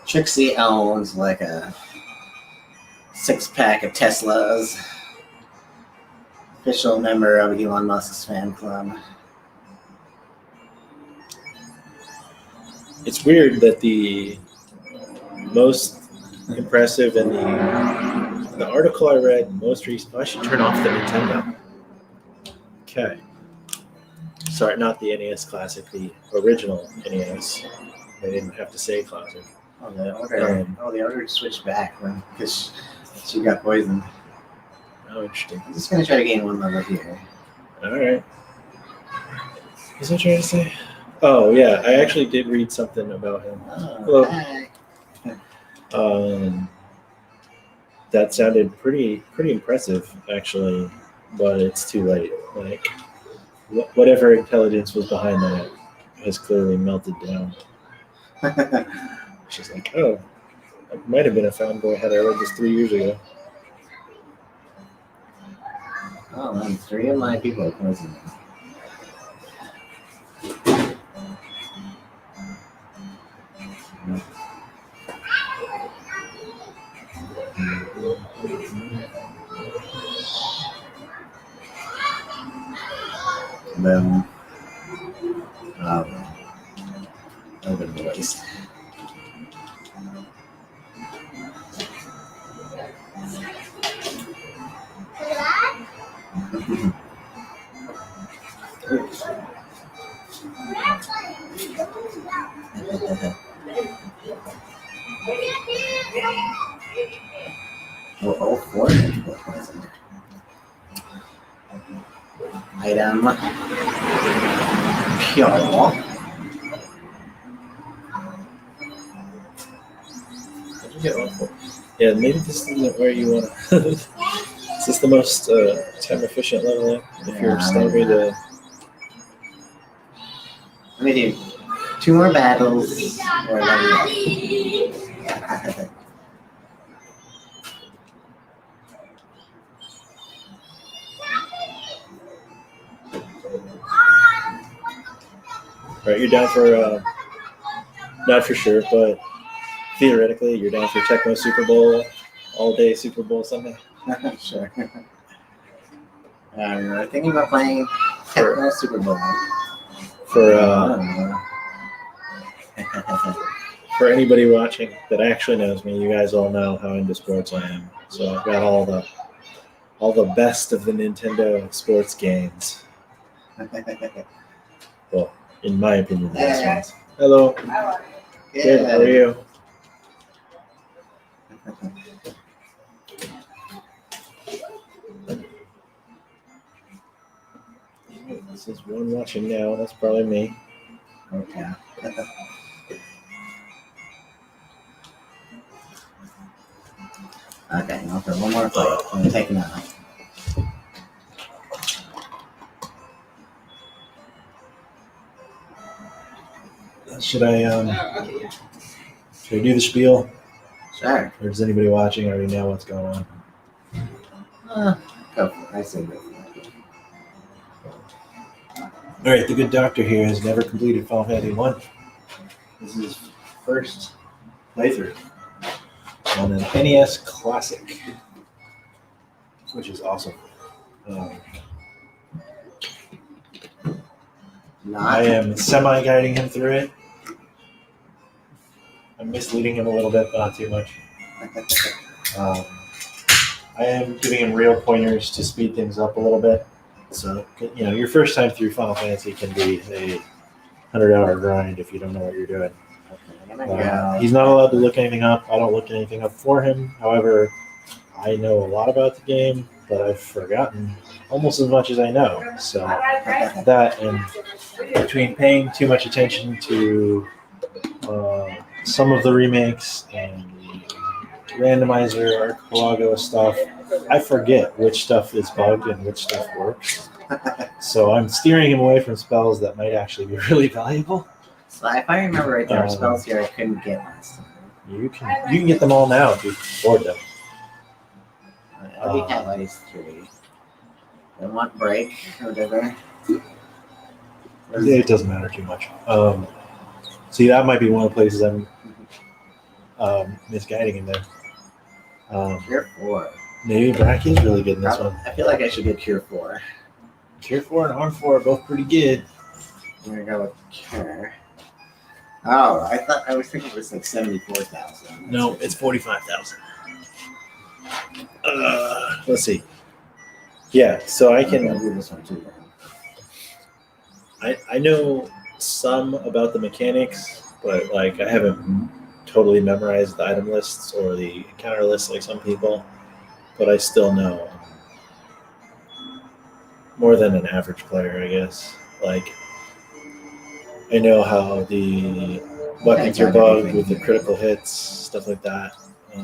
Trixie owns like a 6-pack of Teslas. Official member of Elon Musk's fan club. It's weird that the most impressive and the article I read most recent. I should turn off the Nintendo. Okay. Sorry, not the NES Classic, the original NES. I didn't have to say classic. Oh, the order switched back because she got poisoned. Oh, interesting. I'm just gonna try to gain 1 level here. All right. What's I trying to say? Oh, yeah. I actually did read something about him. Oh, hi. That sounded pretty impressive, actually, but it's too late. Like, whatever intelligence was behind that has clearly melted down. She's like, oh, it might have been a found boy had I read this 3 years ago. Oh, man, 3 of my people are poisoned. Then, a little bit of a waste. Well, all 4 of them were poisoned. Item. Pure. Did you get awful? Yeah, maybe this isn't where you want to. Is this the most time efficient level up? If you're starting to. Let me do 2 more battles or level up. Right, you're down for, not for sure, but theoretically, you're down for Tecmo Super Bowl, all day Super Bowl Sunday. Sure. We're thinking about playing Techno Super Bowl. For Oh. for anybody watching that actually knows me, you guys all know how into sports I am. So I've got all the best of the Nintendo sports games. Well, in my opinion, the best ones. Hello. Good. How are you? This is one watching now. That's probably me. Okay. Okay, now for one more fight. I'm taking that one. Should I do the spiel? Sure. Or does anybody watching already know what's going on? Go for it. I say go for it. All right, the good doctor here has never completed Final Fantasy 1. This is his first playthrough on an NES Classic, which is awesome. I Not. am semi-guiding him through it. I'm misleading him a little bit, but not too much. I am giving him real pointers to speed things up a little bit. So, your first time through Final Fantasy can be a 100-hour grind if you don't know what you're doing. He's not allowed to look anything up. I don't look anything up for him. However, I know a lot about the game, but I've forgotten almost as much as I know. So that, and between paying too much attention to some of the remakes and the randomizer archipelago stuff, I forget which stuff is bugged and which stuff works. So I'm steering him away from spells that might actually be really valuable. So if I remember right, there are spells here I couldn't get last time. You can get them all now if you can afford them. I already have Ice 3. I want Break or whatever. It doesn't matter too much. See, that might be one of the places I'm misguiding him there. Cure 4. Maybe Bracky's really good in this one. I feel like I should get Cure 4. Cure 4 and Arm 4 are both pretty good. I'm gonna go with Cure. Oh, I was thinking it was like 74,000. No, it's 45,000. Let's see. Yeah, so I can. do this one too. I know some about the mechanics, but I haven't totally memorized the item lists or the encounter lists like some people. But I still know more than an average player, I guess. I know how the weapons are bugged with the critical hits, stuff like that. I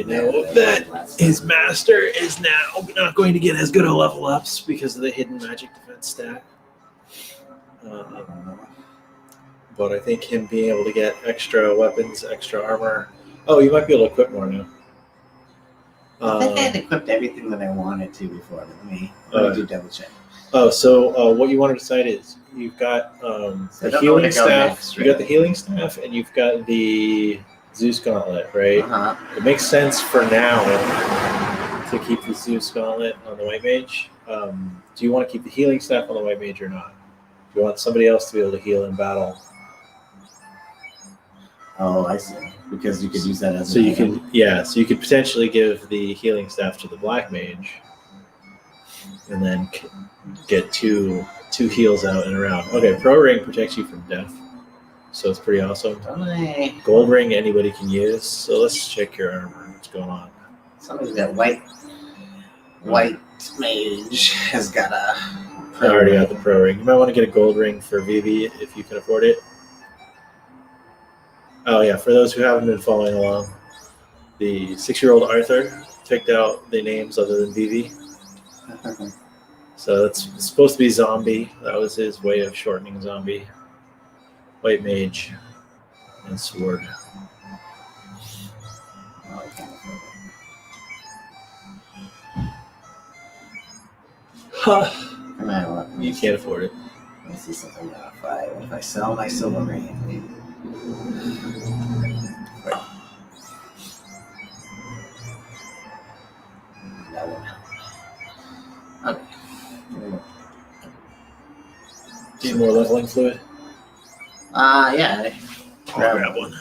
know that his master is now not going to get as good a level ups because of the hidden magic defense stat. But I think him being able to get extra weapons, extra armor. Oh, you might be able to equip more now. I think I had equipped everything that I wanted to before. Let me do double check. Oh, so what you want to decide is you've got the healing staff. Next, right? You got the healing staff, and you've got the Zeus Gauntlet, right? Uh-huh. It makes sense for now to keep the Zeus Gauntlet on the White Mage. Do you want to keep the healing staff on the White Mage or not? Do you want somebody else to be able to heal in battle? Oh, I see. Because you could use that as so you can, so you could potentially give the healing staff to the Black Mage, and then get two heals out and around. Okay, Pro Ring protects you from death, so it's pretty awesome. Gold Ring anybody can use. So let's check your armor. What's going on? Somebody's got White Mage has got a. I already got the Pro Ring. You might want to get a Gold Ring for Vivi if you can afford it. Oh yeah, for those who haven't been following along, the 6-year-old Arthur picked out the names other than Vivi. So it's supposed to be Zombie. That was his way of shortening Zombie. White Mage and Sword. Huh. You can't afford it. Let's see something. If I sell my silver ring. Need more leveling fluid? Yeah. I'll grab one.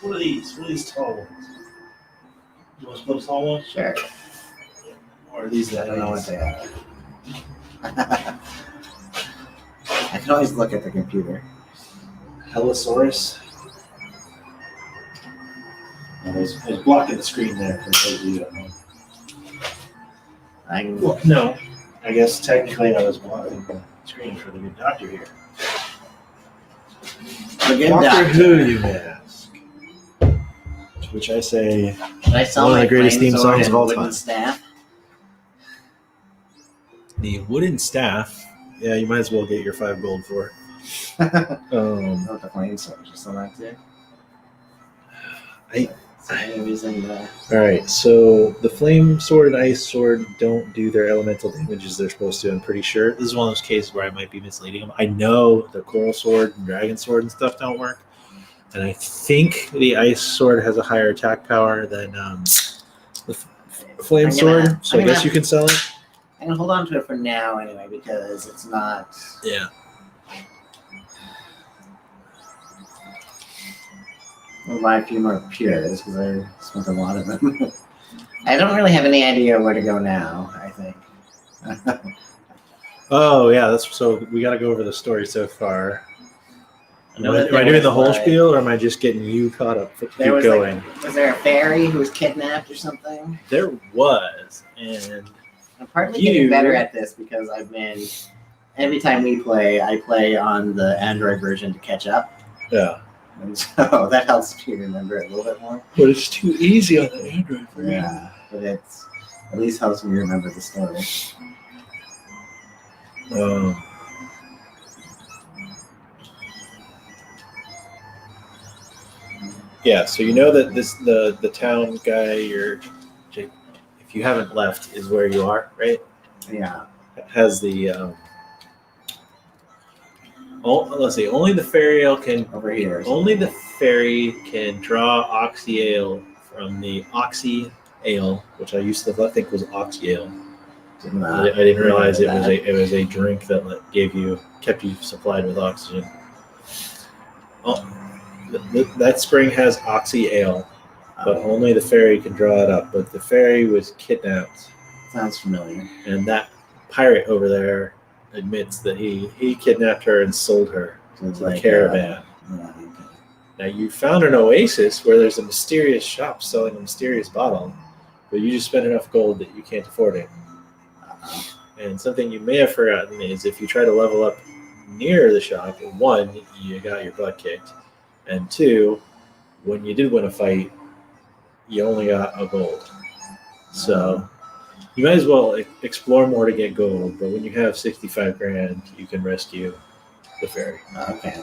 What are these? What are these tall ones? You want to put a tall one? Sure. Or are these I the don't know what minis? they are. I can always look at the computer. Hellosaurus? No, there's blocking the screen there for those of you that don't know. I can. Well, no. I guess technically I was blocking the screen for the good doctor here. The good Doctor doctor. Who, you may ask. To which I say, Should I sell one of my the greatest flame theme sword songs and of all wooden time. staff? the wooden staff. Yeah, you might as well get your 5 gold for it. Not the flame sword, just on that too. I- So I'm using the. Alright, so the flame sword and ice sword don't do their elemental damages they're supposed to, I'm pretty sure. This is one of those cases where I might be misleading them. I know the coral sword and dragon sword and stuff don't work. And I think the ice sword has a higher attack power than the flame sword. So I guess you can sell it. I'm gonna hold on to it for now anyway because it's not. Yeah. I'll buy a few more pures because I spent a lot of them. I don't really have any idea where to go now, I think. Oh yeah, that's so we got to go over the story so far. know that Am I there doing was, the whole like- spiel, or am I just getting you caught up? Keep There was going. was there a fairy who was kidnapped or something? There was, and I'm partly getting better at this because I've been. Every time we play, I play on the Android version to catch up. yeah, And so that helps me remember it a little bit more. but it's too easy on the Android version. Yeah, but it's at least helps me remember the story. Yeah, so you know that the town guy if you haven't left, is where you are, right? Yeah. Has the let's see, only the fairy can Over here. only the fairy can draw oxy ale from the oxy ale, which I used to think was oxy ale. I didn't realize it was a drink that kept you supplied with oxygen. Oh, that spring has oxy ale, but only the fairy can draw it up. But the fairy was kidnapped. Sounds familiar. And that pirate over there admits that he kidnapped her and sold her So it's to the caravan. Okay. Now you found an oasis where there's a mysterious shop selling a mysterious bottle, but you just spent enough gold that you can't afford it. And something you may have forgotten is if you try to level up near the shop, 1, you got your butt kicked, and 2, when you did win a fight, you only got a gold. So you might as well explore more to get gold, but when you have 65 grand, you can rescue the fairy. Okay.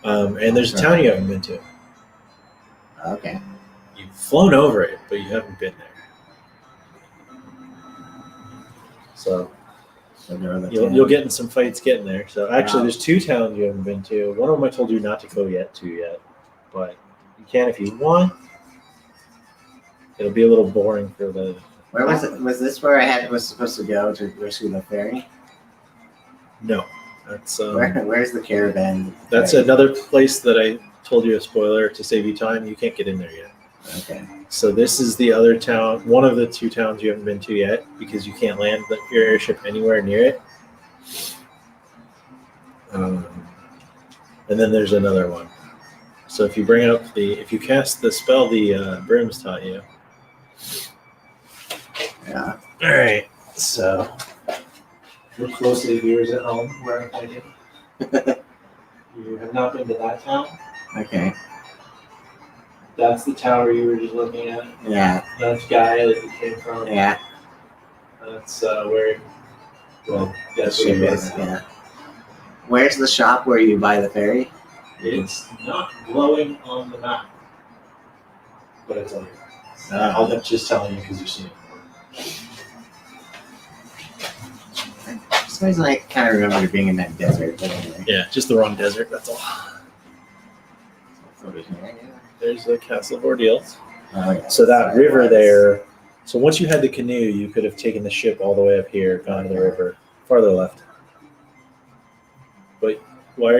And there's a town you haven't been to. Okay. You've flown over it, but you haven't been there. So you'll get in some fights getting there. So actually, there's 2 towns you haven't been to. One of them I told you not to go yet, but you can if you want. It'll be a little boring for the. Where was it? Was this where was supposed to go to rescue the fairy? No, that's Where's the caravan? that's another place that I told you a spoiler to save you time. You can't get in there yet. Okay. So this is the other town, one of the 2 towns you haven't been to yet, because you can't land your airship anywhere near it. And then there's another one. So if you if you cast the spell the Brims taught you. Yeah. All right. So look closely, viewers at home, where I'm pointing. You have not been to that town. Okay. That's the tower you were just looking at. Yeah. That's Gaia that you came from. Yeah. That's where. Well, that's where it is. Yeah. Where's the shop where you buy the fairy? It's not glowing on the map, but it's on your map. I'm just telling you because you've seen it before. For some reason, I kind of remember being in that desert. But anyway. Yeah, just the wrong desert. That's all. Over here, yeah. There's the Castle of Ordeals. Oh, yeah. So that Sorry, river it was. there. So once you had the canoe, you could have taken the ship all the way up here, gone to the river, farther left. But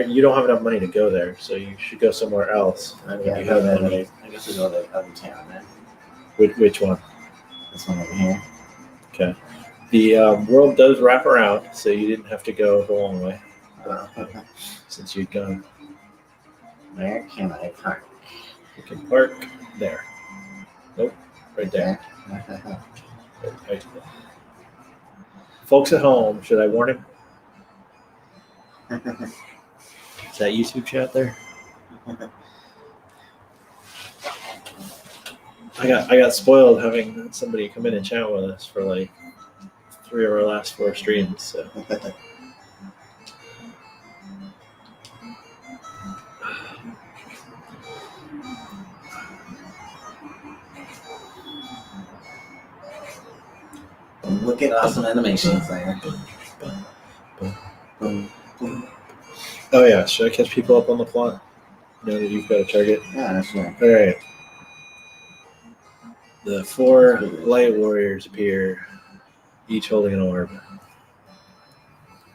you don't have enough money to go there, so you should go somewhere else. Okay, You have money. I guess we go to the other town then. Which one? This one over here. Okay. The world does wrap around, so you didn't have to go the long way since you'd gone. Where can I park? You can park there. Nope, right there. Okay. Right. Folks at home, should I warn him? Is that YouTube chat there? I got spoiled having somebody come in and chat with us for like 3 of our last 4 streams. So Look at awesome animations there. oh yeah, should I catch people up on the plot? Now that you've got a target. Yeah, sure. All right. The 4 light warriors appear, each holding an orb.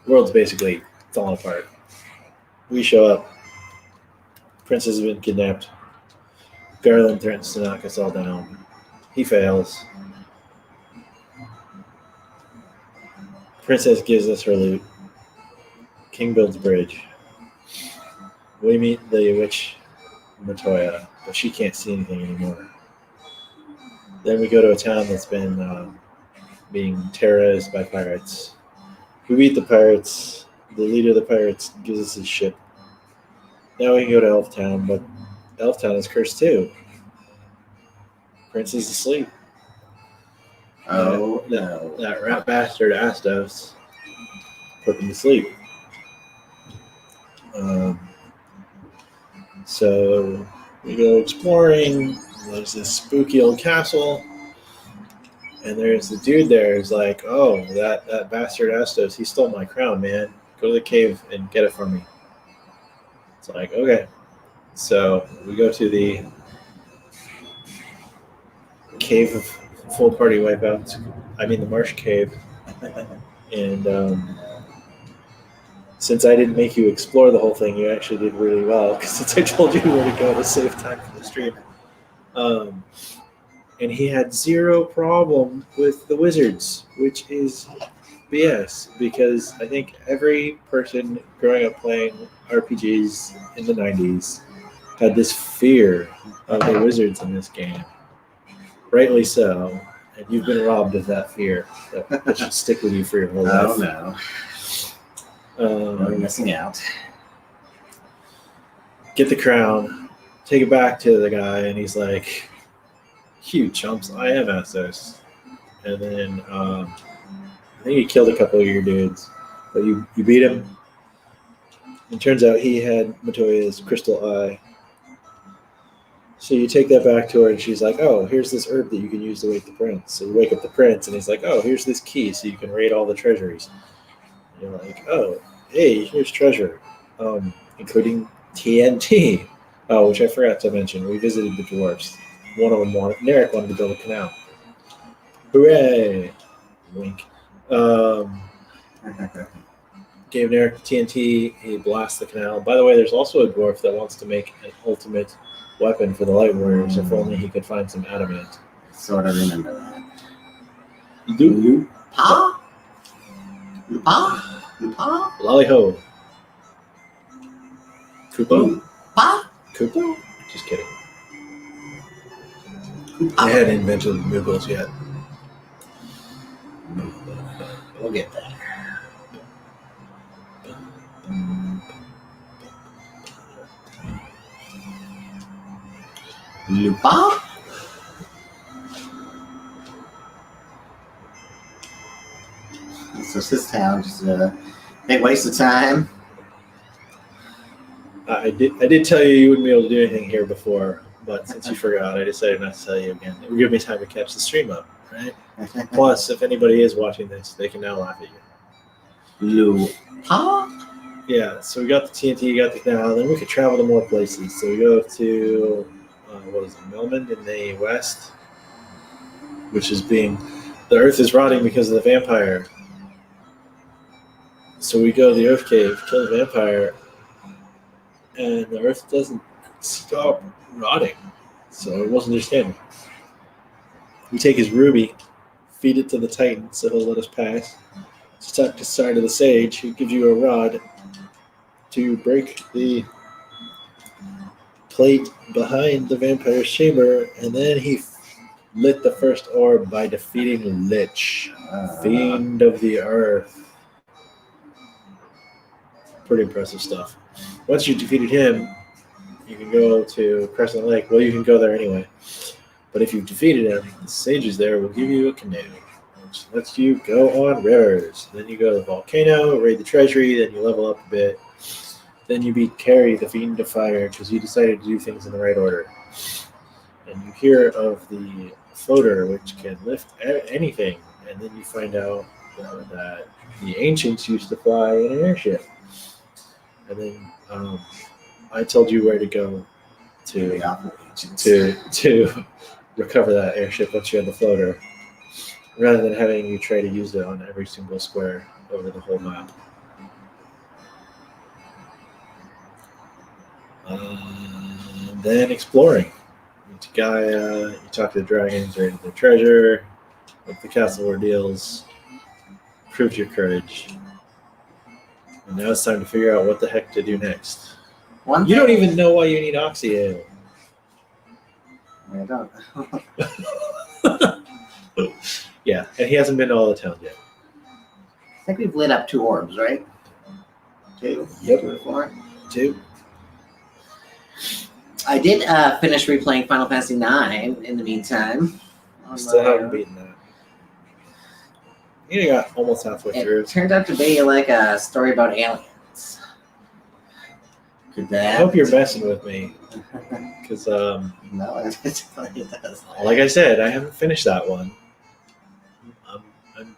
The world's basically falling apart. We show up. Princess has been kidnapped. Garland threatens to knock us all down. He fails. Princess gives us her loot. King builds a bridge. We meet the witch Matoya, but she can't see anything anymore. Then we go to a town that's been being terrorized by pirates. We beat the pirates. The leader of the pirates gives us his ship. Now we can go to Elf Town, but Elf Town is cursed too. Prince is asleep. Oh, no. That rat bastard asked us, put him to sleep. So we go exploring. There's this spooky old castle, and there's the dude there who's like, oh, that bastard Astos, he stole my crown, man. Go to the cave and get it for me. It's like, okay. So we go to the cave of full party wipeouts. I mean the marsh cave. And since I didn't make you explore the whole thing, you actually did really well. Because since I told you where to go to save time for the stream. And he had zero problem with the wizards, which is BS. Because I think every person growing up playing RPGs in the 90s had this fear of the wizards in this game. Rightly so. And you've been robbed of that fear. That should stick with you for your whole life. Oh, no. We're missing out. Get the crown, take it back to the guy, and he's like, "You chumps, I am Essos." And then I think he killed a couple of your dudes, but you beat him. It turns out he had Matoya's crystal eye. So you take that back to her, and she's like, "Oh, here's this herb that you can use to wake the prince." So you wake up the prince, and he's like, "Oh, here's this key, so you can raid all the treasuries." And you're like, "Oh, hey, here's treasure, including TNT." Oh, which I forgot to mention. We visited the dwarves. One of them Narek wanted to build a canal. Hooray! Wink. Gave Narek TNT. He blasts the canal. By the way, there's also a dwarf that wants to make an ultimate weapon for the light warriors. If only he could find some adamant. Sort of remember that. Lupa? Lolly ho. Koopa? Koopa? Just kidding. I hadn't invented Moogles yet. We'll get there. Lupa? So this town just a big waste of time. I did tell you wouldn't be able to do anything here before, but since you forgot, I decided not to tell you again. It would give me time to catch the stream up, right? Plus, if anybody is watching this, they can now laugh at you. Lupa? Yeah, so we got the TNT, got the canal, then we could travel to more places. So we go to what is it, Melman in the west, which is being the Earth is rotting because of the vampire. So we go to the Earth Cave, kill the vampire, and the Earth doesn't stop rotting. So it wasn't understanding. We take his ruby, feed it to the Titan so he'll let us pass. Stuck to side of the sage, who gives you a rod to break the plate behind the vampire's chamber, and then he lit the first orb by defeating Lich, Fiend of the Earth. Pretty impressive stuff. Once you defeated him, you can go to Crescent Lake. Well, you can go there anyway. But if you've defeated him, the sages there will give you a canoe, which lets you go on rivers. Then you go to the volcano, raid the treasury, then you level up a bit. Then you beat Quarry, the Fiend of Fire, because you decided to do things in the right order. And you hear of the floater, which can lift anything. And then you find out that the ancients used to fly in an airship. And then I told you where to go to recover that airship once you had the floater, rather than having you try to use it on every single square over the whole map. Then exploring. You to Gaia, you talk to the dragons, raid their treasure, with the castle ordeals, proved your courage. And now it's time to figure out what the heck to do next. You don't even know why you need Oxy Ale. I don't. Yeah, and he hasn't been to all the towns yet. I think we've lit up 2 orbs, right? 2? Yep. 2 or 4? 2. I did finish replaying Final Fantasy IX in the meantime. Still haven't beaten that. You got almost halfway through. It turned out to be like a story about aliens. Could that? I hope you're messing with me, because No, it does. like I said, I haven't finished that one. I'm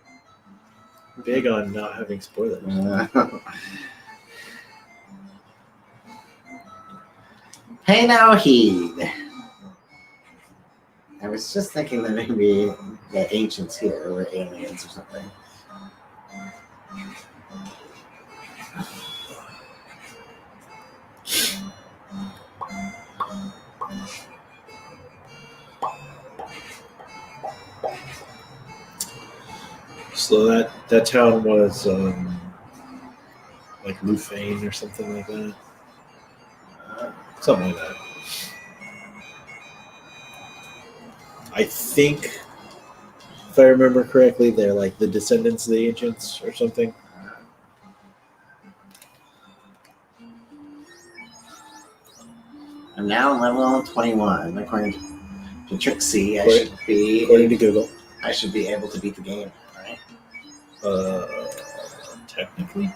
big on not having spoilers. Pay no heed. I was just thinking that maybe the ancients here were aliens or something. So that town was like Lufane or something like that. Something like that. I think, if I remember correctly, they're like the descendants of the ancients or something. I'm now on level 21. According to Trixie, According to Google. I should be able to beat the game, right? Technically.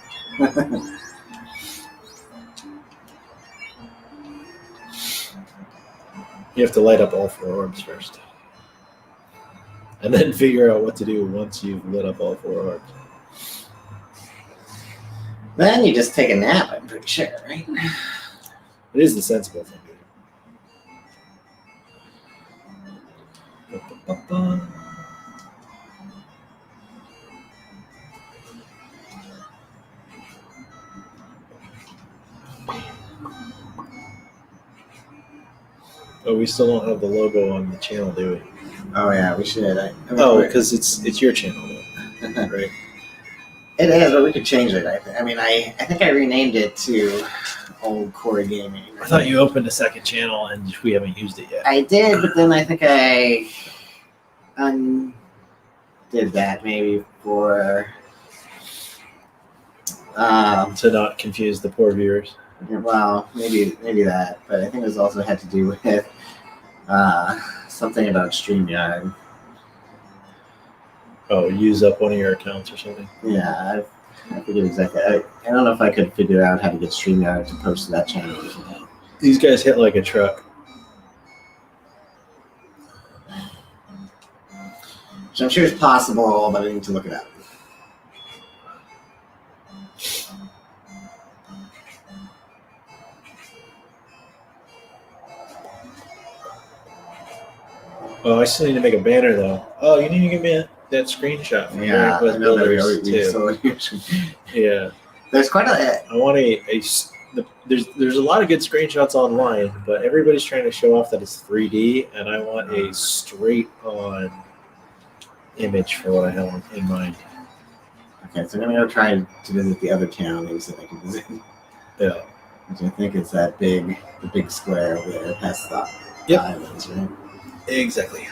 You have to light up all 4 orbs first. And then figure out what to do once you've lit up all 4 orbs. Then you just take a nap, I'm pretty sure, right? It is the sensible thing to do. Ba-ba-ba-ba. Oh, we still don't have the logo on the channel, do we? Oh yeah, we should. Because it's your channel, though, right? It is, but we could change it. I think I renamed it to Old Quarry Gaming. I thought you opened a second channel and we haven't used it yet. I did, but then I think I undid that maybe for to not confuse the poor viewers. well, maybe that, but I think it was also had to do with something about StreamYard. Oh, use up one of your accounts or something? Yeah, I forget exactly. I don't know if I could figure out how to get StreamYard to post to that channel. These guys hit like a truck. So I'm sure it's possible, but I need to look it up. Oh, I still need to make a banner though. Oh, you need to give me that screenshot from Yeah, Quest I know that Builders we too. so Yeah, there's quite a I want there's a lot of good screenshots online, but everybody's trying to show off that it's 3D, and I want a straight on image for what I have in mind. okay. So I'm gonna go try to visit the other town maybe so I can visit. Yeah. Which I think is the big square over there past the Yep. islands, right? Exactly.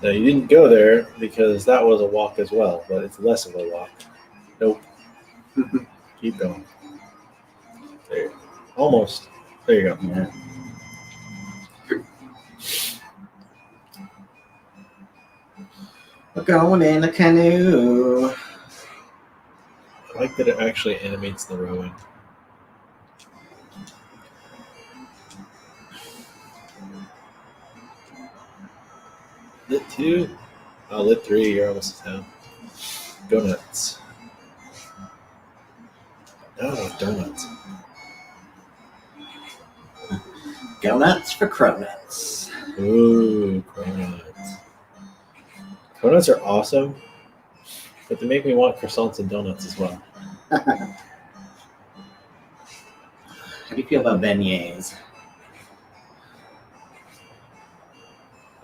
Now you didn't go there because that was a walk as well, but it's less of a walk. Nope. Keep going. There. Almost. There you go. Yeah. We're going in a canoe. I like that it actually animates the rowing. Lit 2? Oh, Lit 3, you're almost to town. Donuts. Oh, donuts. Go nuts for cronuts. Ooh, cronuts. Cronuts are awesome, but they make me want croissants and donuts as well. How do you feel about beignets?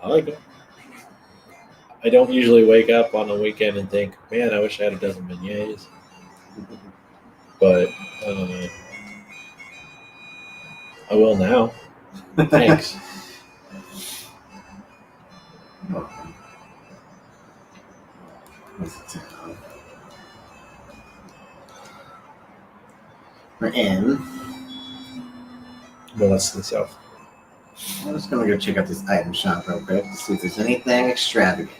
I like them. I don't usually wake up on a weekend and think, man, I wish I had a dozen beignets. But I will now. Thanks. We're in. Well, that's to the south. I'm just gonna go check out this item shop real quick to see if there's anything extravagant.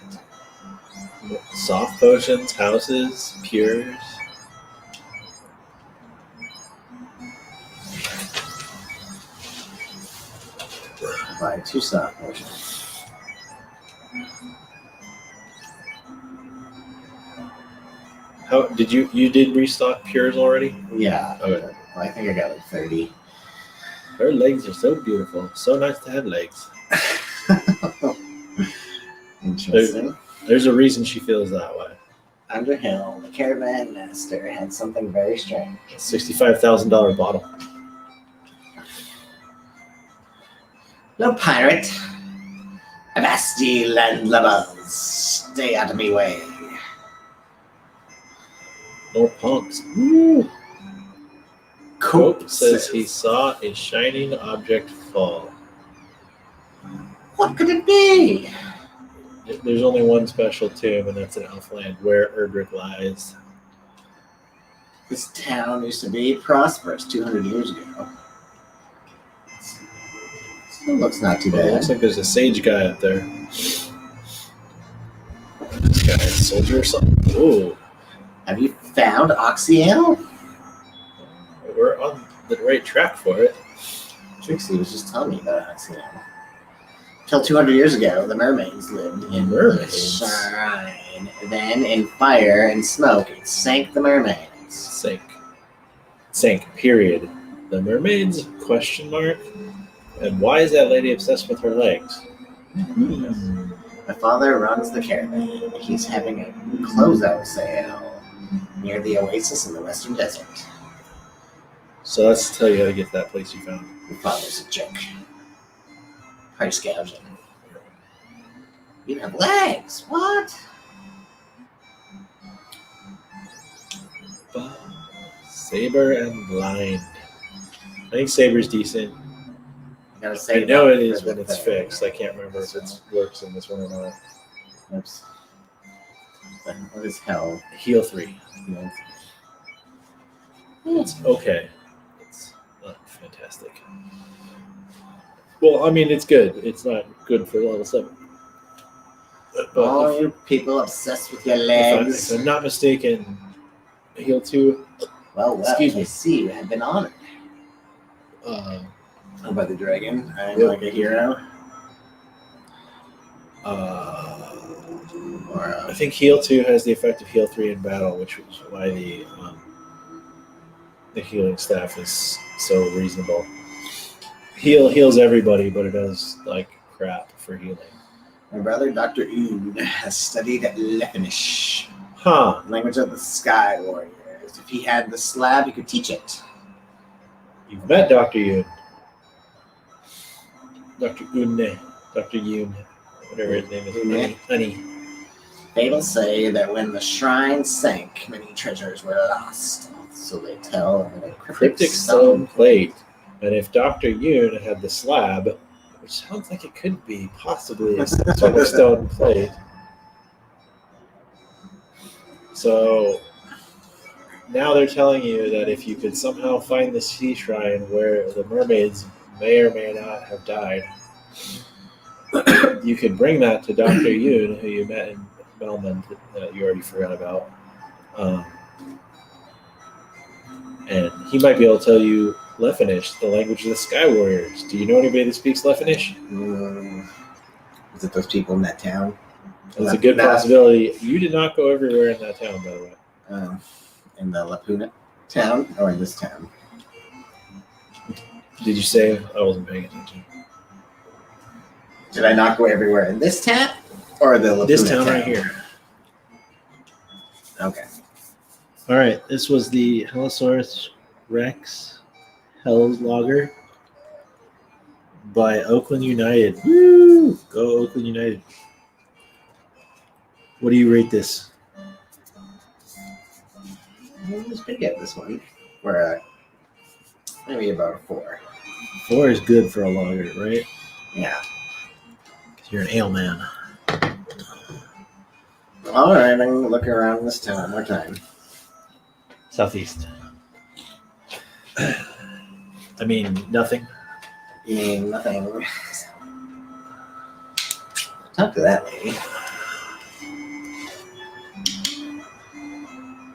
Soft potions, houses, pures. Buy 2 soft potions. How did you did restock pures already? Yeah. Okay. Well, I think I got like 30. Her legs are so beautiful. So nice to have legs. Interesting. There's a reason she feels that way. Underhill, the caravan master had something very strange. $65,000 bottle. No pirate. Avasti landlubbers, stay out of me way. More punks. Woo. Cope Says he saw a shining object fall. What could it be? There's only one special tomb, and that's in Elfland, where Erdrick lies. This town used to be prosperous 200 years ago. Still looks not too Well, it looks bad. like there's a sage guy up there. This guy, a soldier or something? Ooh. Have you found Oxyale? We're on the right track for it. Trixie was just telling me about Oxyale. Till 200 years ago, the mermaids lived in Mermaids? the shrine. Then, in fire and smoke, it sank the mermaids. Sank, period. The mermaids? Question mark. And why is that lady obsessed with her legs? My father runs the caravan. He's having a closeout sale near the oasis in the western desert. So let's tell you how to get to that place you found. Your father's a jerk. Price gouging. You have legs. What? Saber and blind. I think Saber's decent. I gotta say, I know it is when it's fixed. I can't remember if it works in this one or not. Oops. What is hell? Heal 3. It's okay. It's not fantastic. Well, I mean, it's good. It's not good for level 7. But All you people obsessed with your if legs. I'm not mistaken, Heal 2. Well, Excuse me. I see you have been honored. By the dragon. I'm Yep. like a hero. I think Heal 2 has the effect of Heal 3 in battle, which is why the the healing staff is so reasonable. Heals everybody, but it does like crap for healing. My brother, Dr. Ood, has studied Lefinish, Huh. language of the Sky Warriors. If he had the slab, he could teach it. You've met Dr. Yoon. Dr. Yoon. Dr. Yoon. Whatever his name is. Honey. Fables say that when the shrine sank, many treasures were lost. So they tell of a Cryptic stone plate. And if Dr. Yoon had the slab, which sounds like it could be possibly a sort of stone plate. So now they're telling you that if you could somehow find the sea shrine where the mermaids may or may not have died, you could bring that to Dr. Yoon, who you met in Belmont that you already forgot about. And he might be able to tell you Lefinish, the language of the Sky Warriors. Do you know anybody that speaks Lefinish? Is it those people in that town? That's a good possibility. You did not go everywhere in that town, by the way. In the Lapuna town or in this town? Did you say? I wasn't paying attention. Did I not go everywhere in this town or the Lapuna This town right here. Okay. All right. This was the Hellosaurus Rex Hell's Logger by Oakland United. Woo! Go Oakland United. What do you rate this? It was pretty good, this one. We're maybe about a 4. 4 is good for a lager, right? Yeah. Because you're an ale man. All right, I'm going to look around this town one more time. Southeast. I mean, nothing. You mean nothing? Talk to that lady.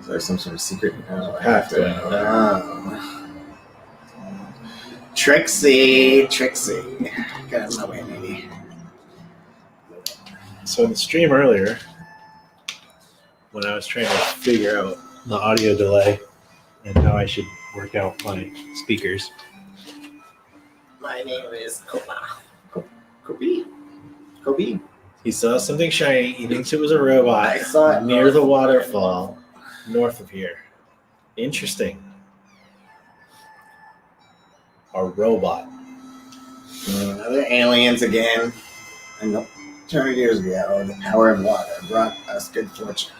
Is there some sort of secret? Oh, I have to. Trixie. Get out of my way, lady. So in the stream earlier, when I was trying to figure out the audio delay and how I should work out my speakers, My name is Kobe. he saw something shiny. He thinks it was a robot. I saw it near the waterfall, north of here. Interesting. A robot. Another aliens again. And nope. 200 years ago, the power of water brought us good fortune.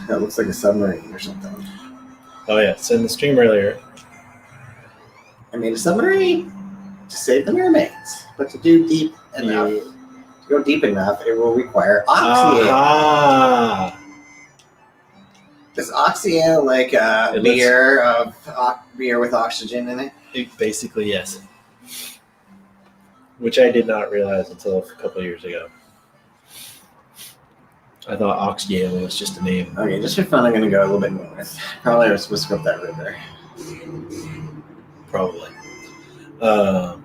That looks like a submarine or something. Oh yeah, so in the stream earlier, I made a submarine to save the mermaids, but to do deep enough, to go deep enough, it will require oxygen. Ah, Is oxygen like a beer with oxygen in it? basically yes. Which I did not realize until a couple of years ago. I thought Oxyale was just a name. Okay, just for fun, I'm going to go a little bit north. Probably I was supposed to go up that river. Probably. But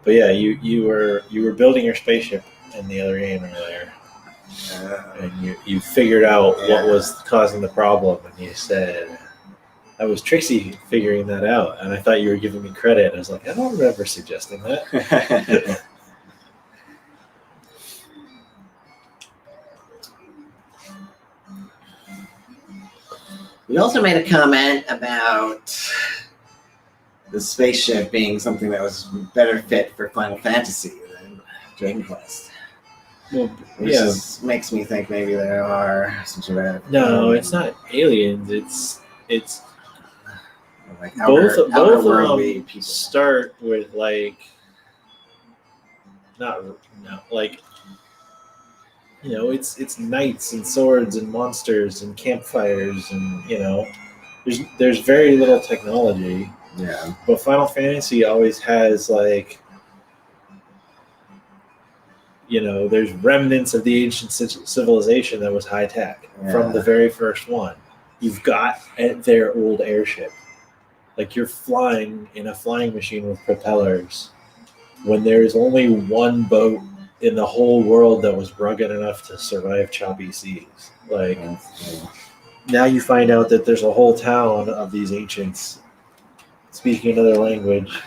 yeah, you were building your spaceship in the other game earlier, and you figured out what was causing the problem, and you said, "That was Trixie figuring that out," and I thought you were giving me credit. I was like, I don't remember suggesting that. We also made a comment about the spaceship being something that was better fit for Final Fantasy than Dragon Quest. Well, Which makes me think maybe there are some sort of... No, it's not aliens. It's like both of outer-worldly them people. start with it's knights and swords and monsters and campfires and there's very little technology. Yeah. But Final Fantasy always has there's remnants of the ancient civilization that was high tech from the very first one. You've got their old airship. Like you're flying in a flying machine with propellers when there's only one boat in the whole world that was rugged enough to survive choppy seas. now you find out that there's a whole town of these ancients speaking another language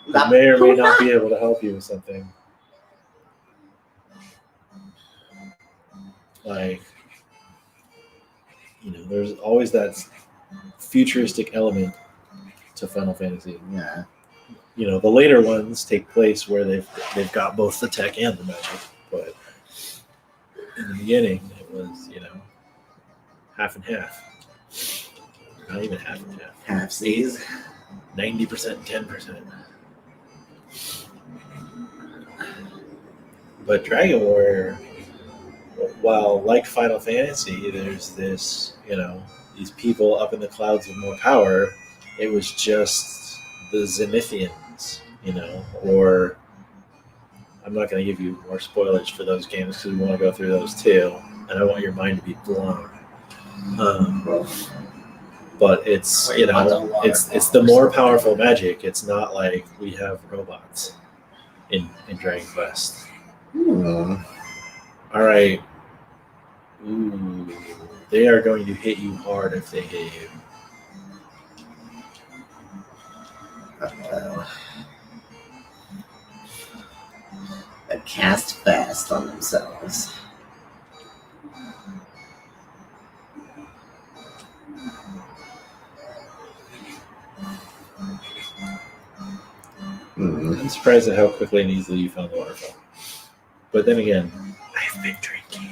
that may or may not be able to help you with something. Like, there's always that futuristic element to Final Fantasy. Yeah. The later ones take place where they've got both the tech and the magic, but in the beginning it was half and half. Not even half and half. Half seas. 90%, 10%. But Dragon Warrior, while like Final Fantasy, there's this, these people up in the clouds with more power. It was just the Zenithians, or I'm not going to give you more spoilers for those games because we want to go through those too, and I want your mind to be blown. But it's it's the more powerful magic. It's not like we have robots in Dragon Quest. All right. Ooh, they are going to hit you hard if they hit you. They cast fast on themselves. I'm surprised at how quickly and easily you found the waterfall. But then again, I've been drinking.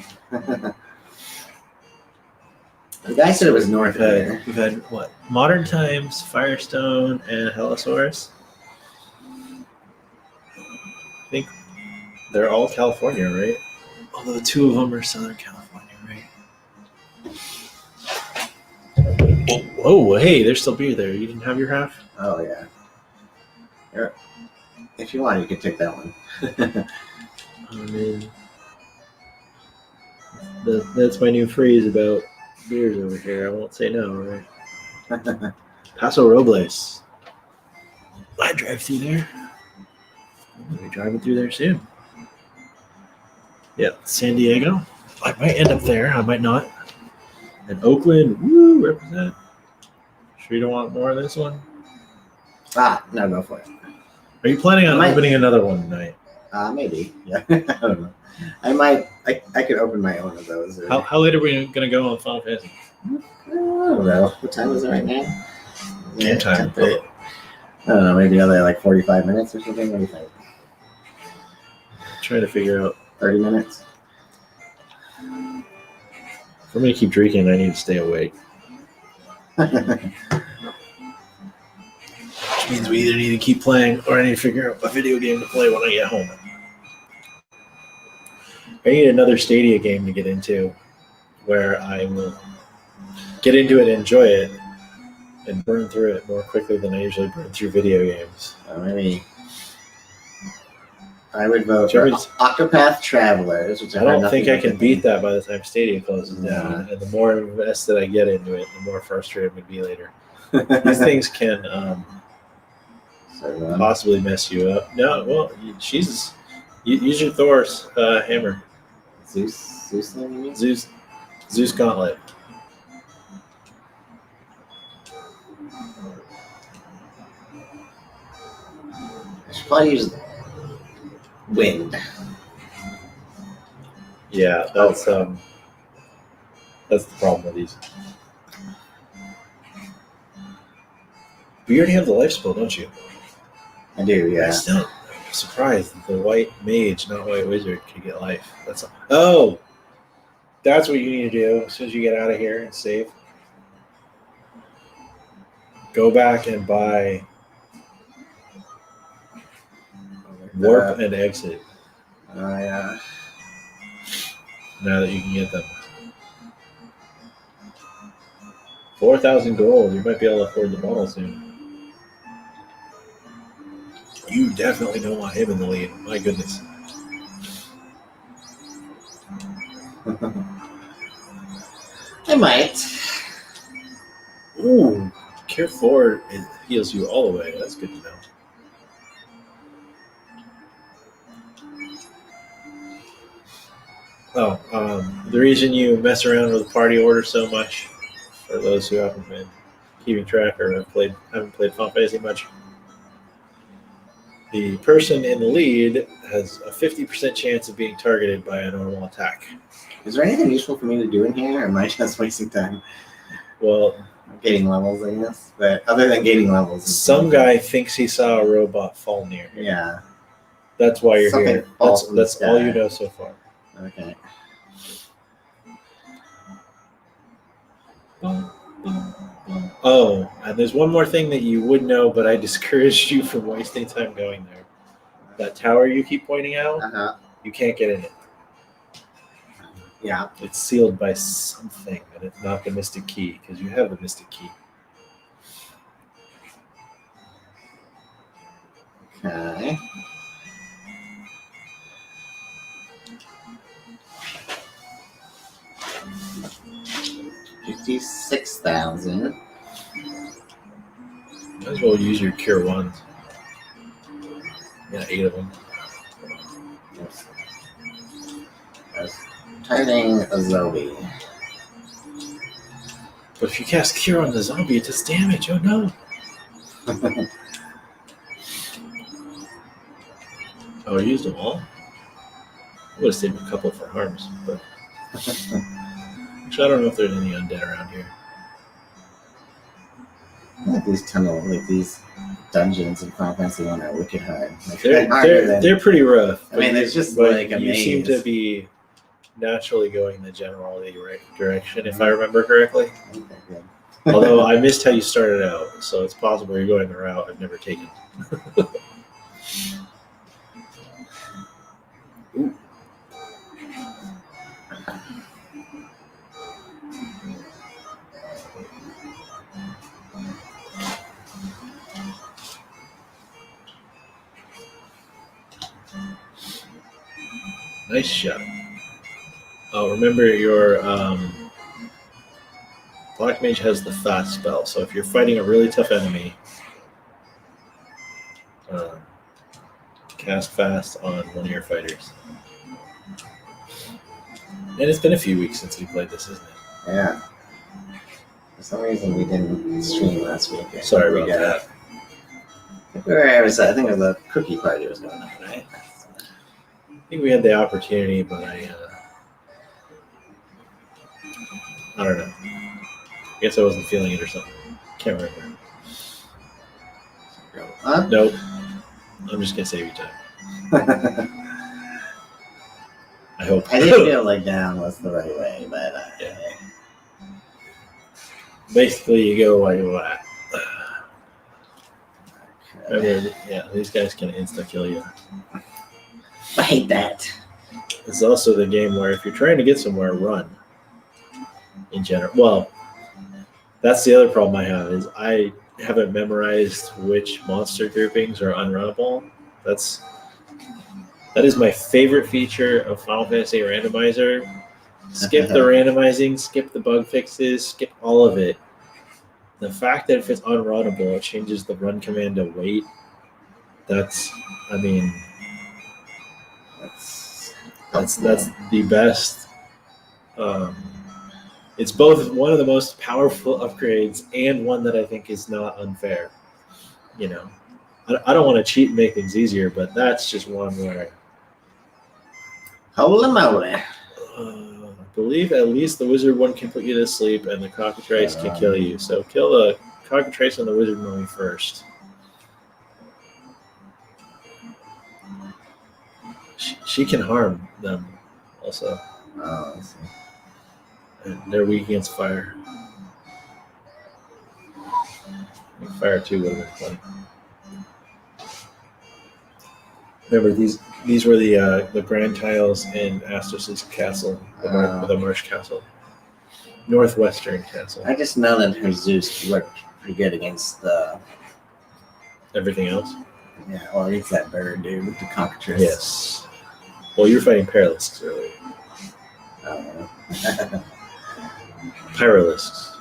The guy said it was north there. We've had what? Modern Times, Firestone, and Hellosaurus. I think they're all California, right? Although 2 of them are Southern California, right? Whoa, hey, there's still beer there. You didn't have your half? Oh, yeah. Here. If you want, you can take that one. I mean, that's my new phrase about beers over here. I won't say no, right? Paso Robles. I drive through there. I'll be driving through there soon. Yeah, San Diego. I might end up there. I might not. And Oakland, woo, represent. Sure you don't want more of this one? No, go for it. Are you planning on opening another one tonight? Maybe. Yeah. I don't know. I might. I could open my own of those. Or... How late are we going to go on Final Fantasy? I don't know. What time is it right now? Game time. I don't know. Maybe another like 45 minutes or something. What do you think? Trying to figure out. 30 minutes. If I'm going to keep drinking, I need to stay awake. Which means we either need to keep playing or I need to figure out a video game to play when I get home. I need another Stadia game to get into where I will get into it and enjoy it and burn through it more quickly than I usually burn through video games. Maybe I would vote for Octopath Travelers. Which I don't think I can beat that by the time Stadia closes down. And the more invested I get into it, the more frustrated I'm going to be later. These things can possibly mess you up. No, well, use your Thor's hammer. Zeus Gauntlet. I should probably use wind. Yeah, that's the problem with these. But you already have the life spell, don't you? I do, yeah. I'm still surprised that the white mage, not white wizard, can get life. That's what you need to do as soon as you get out of here and save. Go back and buy warp and exit. Oh, yeah. Now that you can get them. 4,000 gold. You might be able to afford the bottle soon. You definitely don't want him in the lead. My goodness. I might. Ooh, Care 4 heals you all the way. That's good to know. The reason you mess around with party order so much, for those who haven't been keeping track or haven't played Final Fantasy much, the person in the lead has a 50% chance of being targeted by a normal attack. Is there anything useful for me to do in here, or am I just wasting time? Well, Gaining levels, I guess. But other than gaining levels, some guy thinks he saw a robot fall near him. Yeah. That's why you're Something here. falls from the That's all sky. you know so far. Okay. Oh, and there's one more thing that you would know, but I discouraged you from wasting time going there. That tower you keep pointing out, you can't get in it. Yeah. It's sealed by something, and it's not the Mystic Key, because you have the Mystic Key. Okay. $56,000. Might as well use your Cure Ones. Yeah, 8 of them. Yes. Targeting a zombie. But if you cast Cure on the zombie, it does damage. Oh no! Oh, I used them all? I would have saved a couple for harms, but actually, I don't know if there's any undead around here. Like these dungeons in Final Fantasy 1 are wicked hard. Like, They're pretty rough. I mean, it's just but like a you maze. seem to be naturally going the general right direction, if I remember correctly. Okay, good. Although I missed how you started out, so it's possible you're going the route I've never taken. Ooh. Nice shot. Oh, remember your Black Mage has the fast spell, so if you're fighting a really tough enemy, cast fast on one of your fighters. And it's been a few weeks since we played this, isn't it? Yeah. For some reason, we didn't stream last week. Sorry about that. I think it was a cookie party was going on, right? I think we had the opportunity, but I don't know. I guess I wasn't feeling it or something. Can't remember. Huh? Nope. I'm just gonna save you time. I hope. I didn't feel like down was the right way, but yeah. Basically, you go like that. Remember, yeah, these guys can insta kill you. I hate that. It's also the game where if you're trying to get somewhere, run. In general, well, that's the other problem I have is I haven't memorized which monster groupings are unrunnable. That is my favorite feature of Final Fantasy Randomizer. Skip the randomizing, skip the bug fixes, skip all of it. The fact that if it's unrunnable, it changes the run command to wait. That's the best. It's both one of the most powerful upgrades and one that I think is not unfair. You know, I don't want to cheat and make things easier, but that's just one where. Holy moly. I believe at least the wizard one can put you to sleep, and the cockatrice can kill you. So kill the cockatrice and the wizard mummy first. She can harm them also. Oh, I see. And they're weak against fire. Fire 2 would have been fun. Remember, these were the grand tiles in Astos' castle, the Marsh Castle. Northwestern Castle. I just know that her Zeus worked pretty good against the... Everything else? Yeah, well, it's that bird, dude, with the cockatrice. Yes. Well, you were fighting Paralisks earlier. Oh. Pyralisks.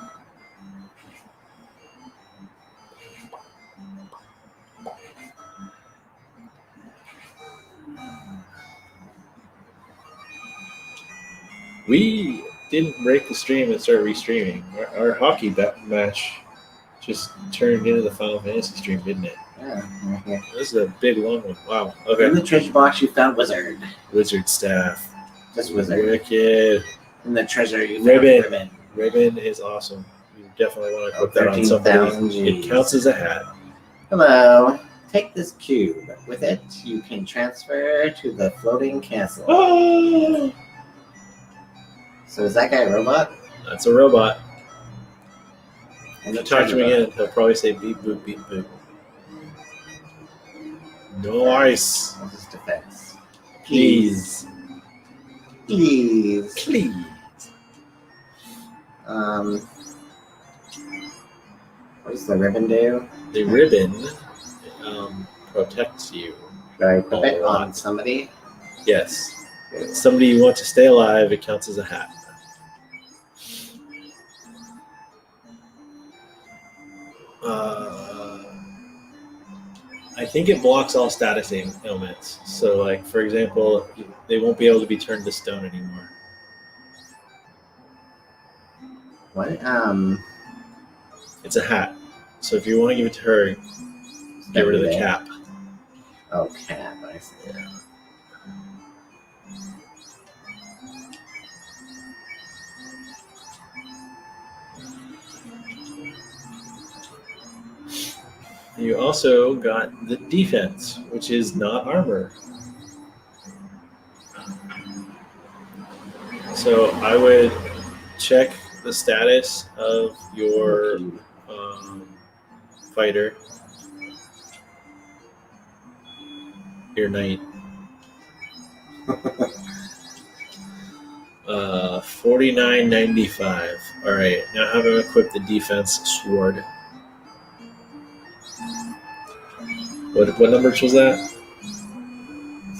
We didn't break the stream and start restreaming. Our hockey match just turned into the Final Fantasy stream, didn't it? Yeah, right here. This is a big long one. Wow. In Okay. the treasure box, you found wizard. Wizard staff. Just wizard. Wicked. In the treasure, you found Ribbon. ribbon. Ribbon is awesome. You definitely want to Oh, put that on somebody. 13,000 It Gs. counts as a hat. Hello. Take this cube. With it, you can transfer to the floating castle. Oh, So is that guy a robot? that's a robot. And If you talk to him again, he'll probably say beep boop beep boop. Nice. What's his defense? Please. Please. Please. What does the ribbon do? The ribbon protects you. Do I put it A lot. on somebody? Yes. Somebody you want to stay alive, it counts as a hat. I think it blocks all status ailments. So, like, for example, they won't be able to be turned to stone anymore. What? It's a hat. So if you want to give it to her, get rid of the cap. Oh, cap. I see. You also got the defense, which is not armor. So I would check the status of your fighter, your knight. 49.95. All right, now have him equip the defense sword. What numbers was that?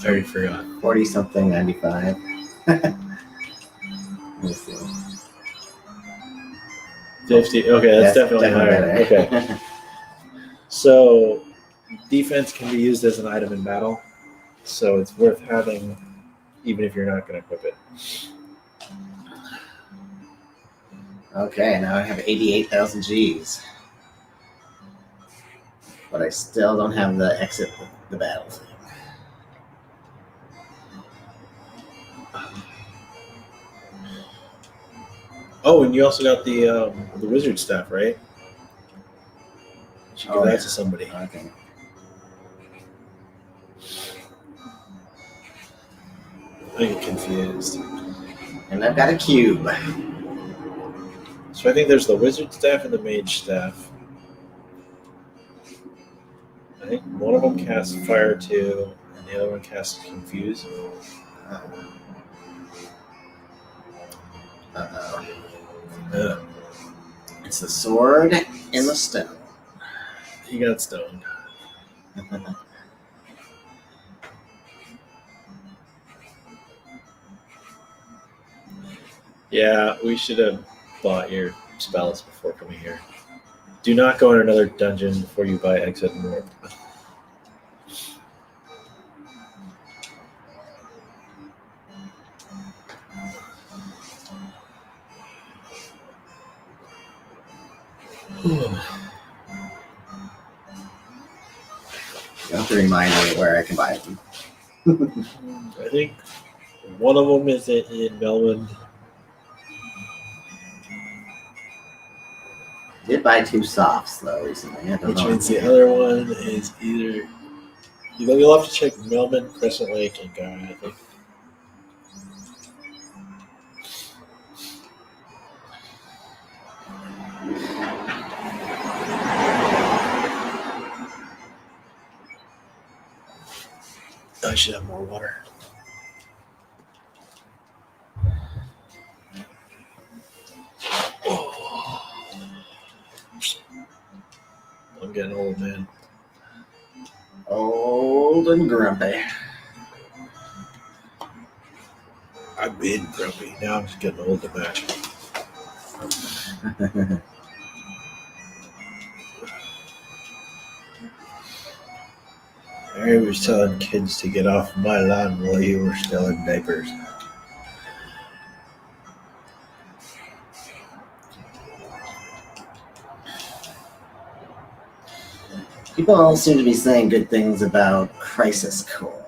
I already forgot. 40 something, 95. Let me see. 50. Okay, that's definitely higher. better. Okay. So defense can be used as an item in battle, so it's worth having even if you're not going to equip it. Okay, now I have 88,000 Gs. But I still don't have the exit the battle thing. Oh, and you also got the wizard staff, right? You should give that to somebody. Okay. I get confused. And I've got a cube. So I think there's the wizard staff and the mage staff. I think one of them casts fire too, and the other one casts confuse. Uh-oh. Yeah, It's the sword and the stone. he got stoned. Yeah, we should have bought your spells before coming here. Do not go in another dungeon before you buy exit and warp. You have to remind me where I can buy them. I think one of them is in Melbourne. I did buy 2 softs though recently. I don't Which know. means the other one is either you'll have to check Melbourne, Crescent Lake, and Guy, I think. I should have more water. Oh. I'm getting old, man. Old and grumpy. I've been grumpy. Now I'm just getting old to match. I was telling kids to get off my lawn while you were still in diapers. People all seem to be saying good things about Crisis Core.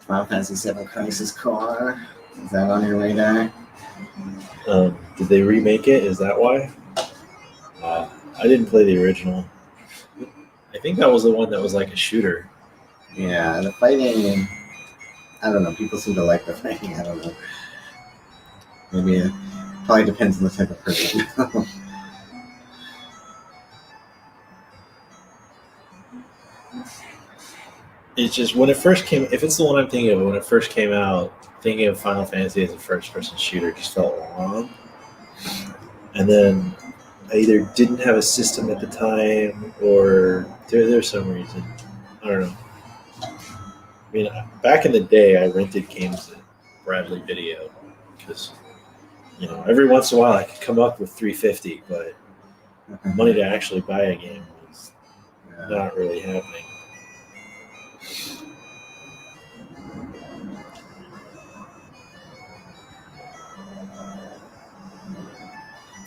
Final Fantasy VII Crisis Core. Is that on your radar? Did they remake it? Is that why? I didn't play the original. I think that was the one that was like a shooter. Yeah, the fighting. I don't know. People seem to like the fighting. I don't know. Maybe it probably depends on the type of person. It's just when it first came. If it's the one I'm thinking of, when it first came out, thinking of Final Fantasy as a first-person shooter just felt wrong. And then I either didn't have a system at the time, or there's some reason. I don't know. I mean, back in the day, I rented games at Bradley Video because every once in a while I could come up with $350, but money to actually buy a game was not really happening.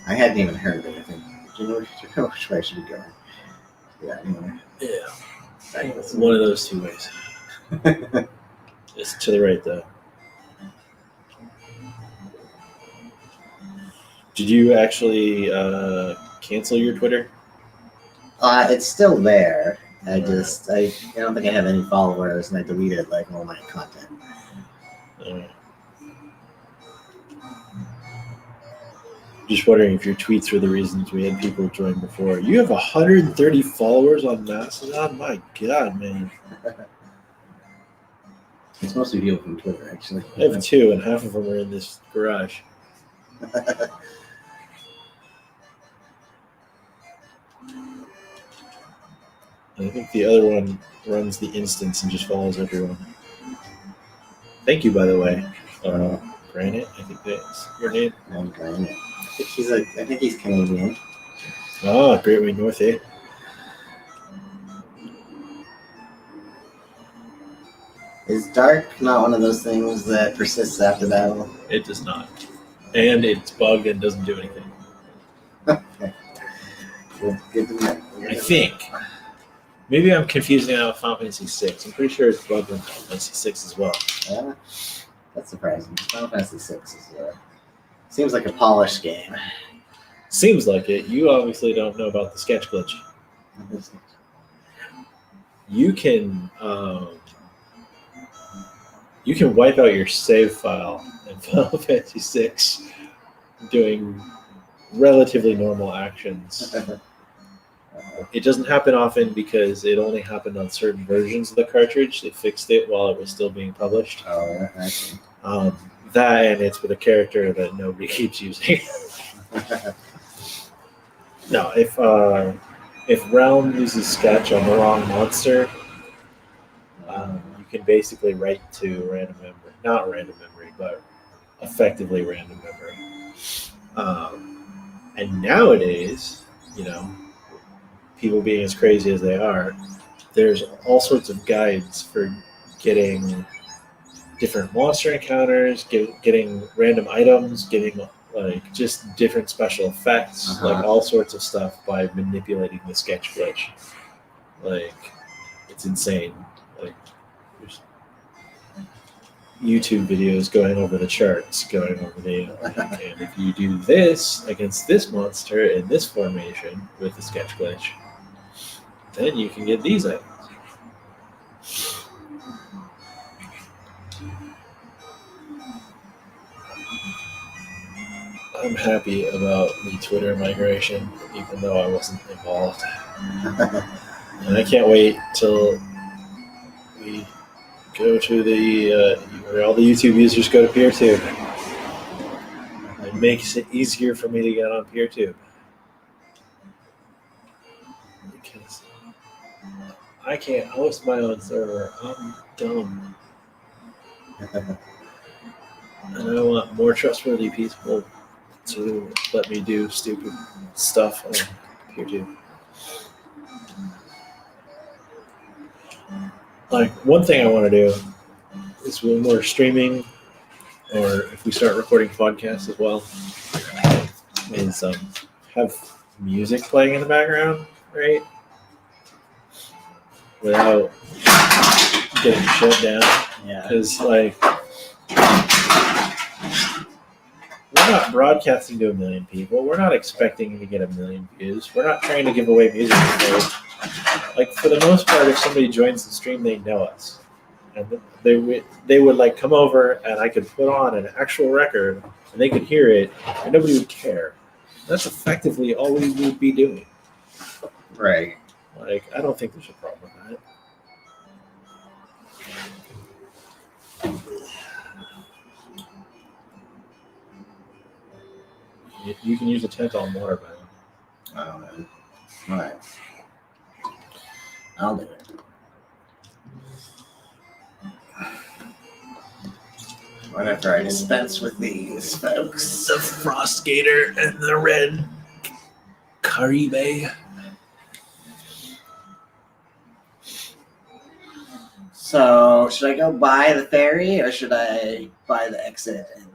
I hadn't even heard of it. I think. Do you know which way I should be going? Yeah. Anyway. Yeah, it's one of those two ways. It's to the right, though. Did you actually cancel your Twitter? It's still there. I don't think I have any followers, and I deleted like all my content. Just wondering if your tweets were the reasons we had people join before. You have 130 followers on Mastodon? My God, man. It's mostly people from Twitter, actually. I have 2, and half of them are in this garage. I think the other one runs the instance and just follows everyone. Thank you, by the way. Granite, I think that's your name. I'm Granite. I think he's Canadian. Ah, Great Way North, eh? Is dark not one of those things that persists after battle? It does not. And it's bugged and doesn't do anything. Okay. Good to know. I think. Maybe I'm confusing it with Final Fantasy VI. I'm pretty sure it's bugged in Final Fantasy VI as well. Yeah, that's surprising. Final Fantasy VI seems like a polished game. Seems like it. You obviously don't know about the sketch glitch. You can wipe out your save file in Final Fantasy VI doing relatively normal actions. It doesn't happen often because it only happened on certain versions of the cartridge. They fixed it while it was still being published. Oh, yeah, actually. That, and it's with a character that nobody keeps using. No, if Realm uses sketch on the wrong monster, you can basically write to random memory. Not random memory, but effectively random memory. And nowadays, people being as crazy as they are, there's all sorts of guides for getting different monster encounters, getting random items, getting like just different special effects, like all sorts of stuff by manipulating the sketch glitch. Like, it's insane. Like, there's YouTube videos going over the charts, going over and if you do this against this monster in this formation with the sketch glitch, then you can get these items. I'm happy about the Twitter migration, even though I wasn't involved. And I can't wait till we go to where all the YouTube users go to PeerTube. It makes it easier for me to get on PeerTube. Because I can't host my own server. I'm dumb. And I want more trustworthy people to let me do stupid stuff on PeerTube. Like, one thing I want to do is when we're streaming, or if we start recording podcasts as well, is have music playing in the background, right? without getting shut down. Yeah. Because, like, we're not broadcasting to 1 million people. We're not expecting to get 1 million views. We're not trying to give away music today. Like, for the most part, if somebody joins the stream, they know us. And they would like come over and I could put on an actual record and they could hear it and nobody would care. That's effectively all we would be doing. Right. Like, I don't think there's a problem with that. You can use a tent on water, by the way. Oh, man. All right. I'll do it. Whenever I dispense with these folks. The Frost Gator and the red Quarry. So, should I go buy the ferry or should I buy the exit? And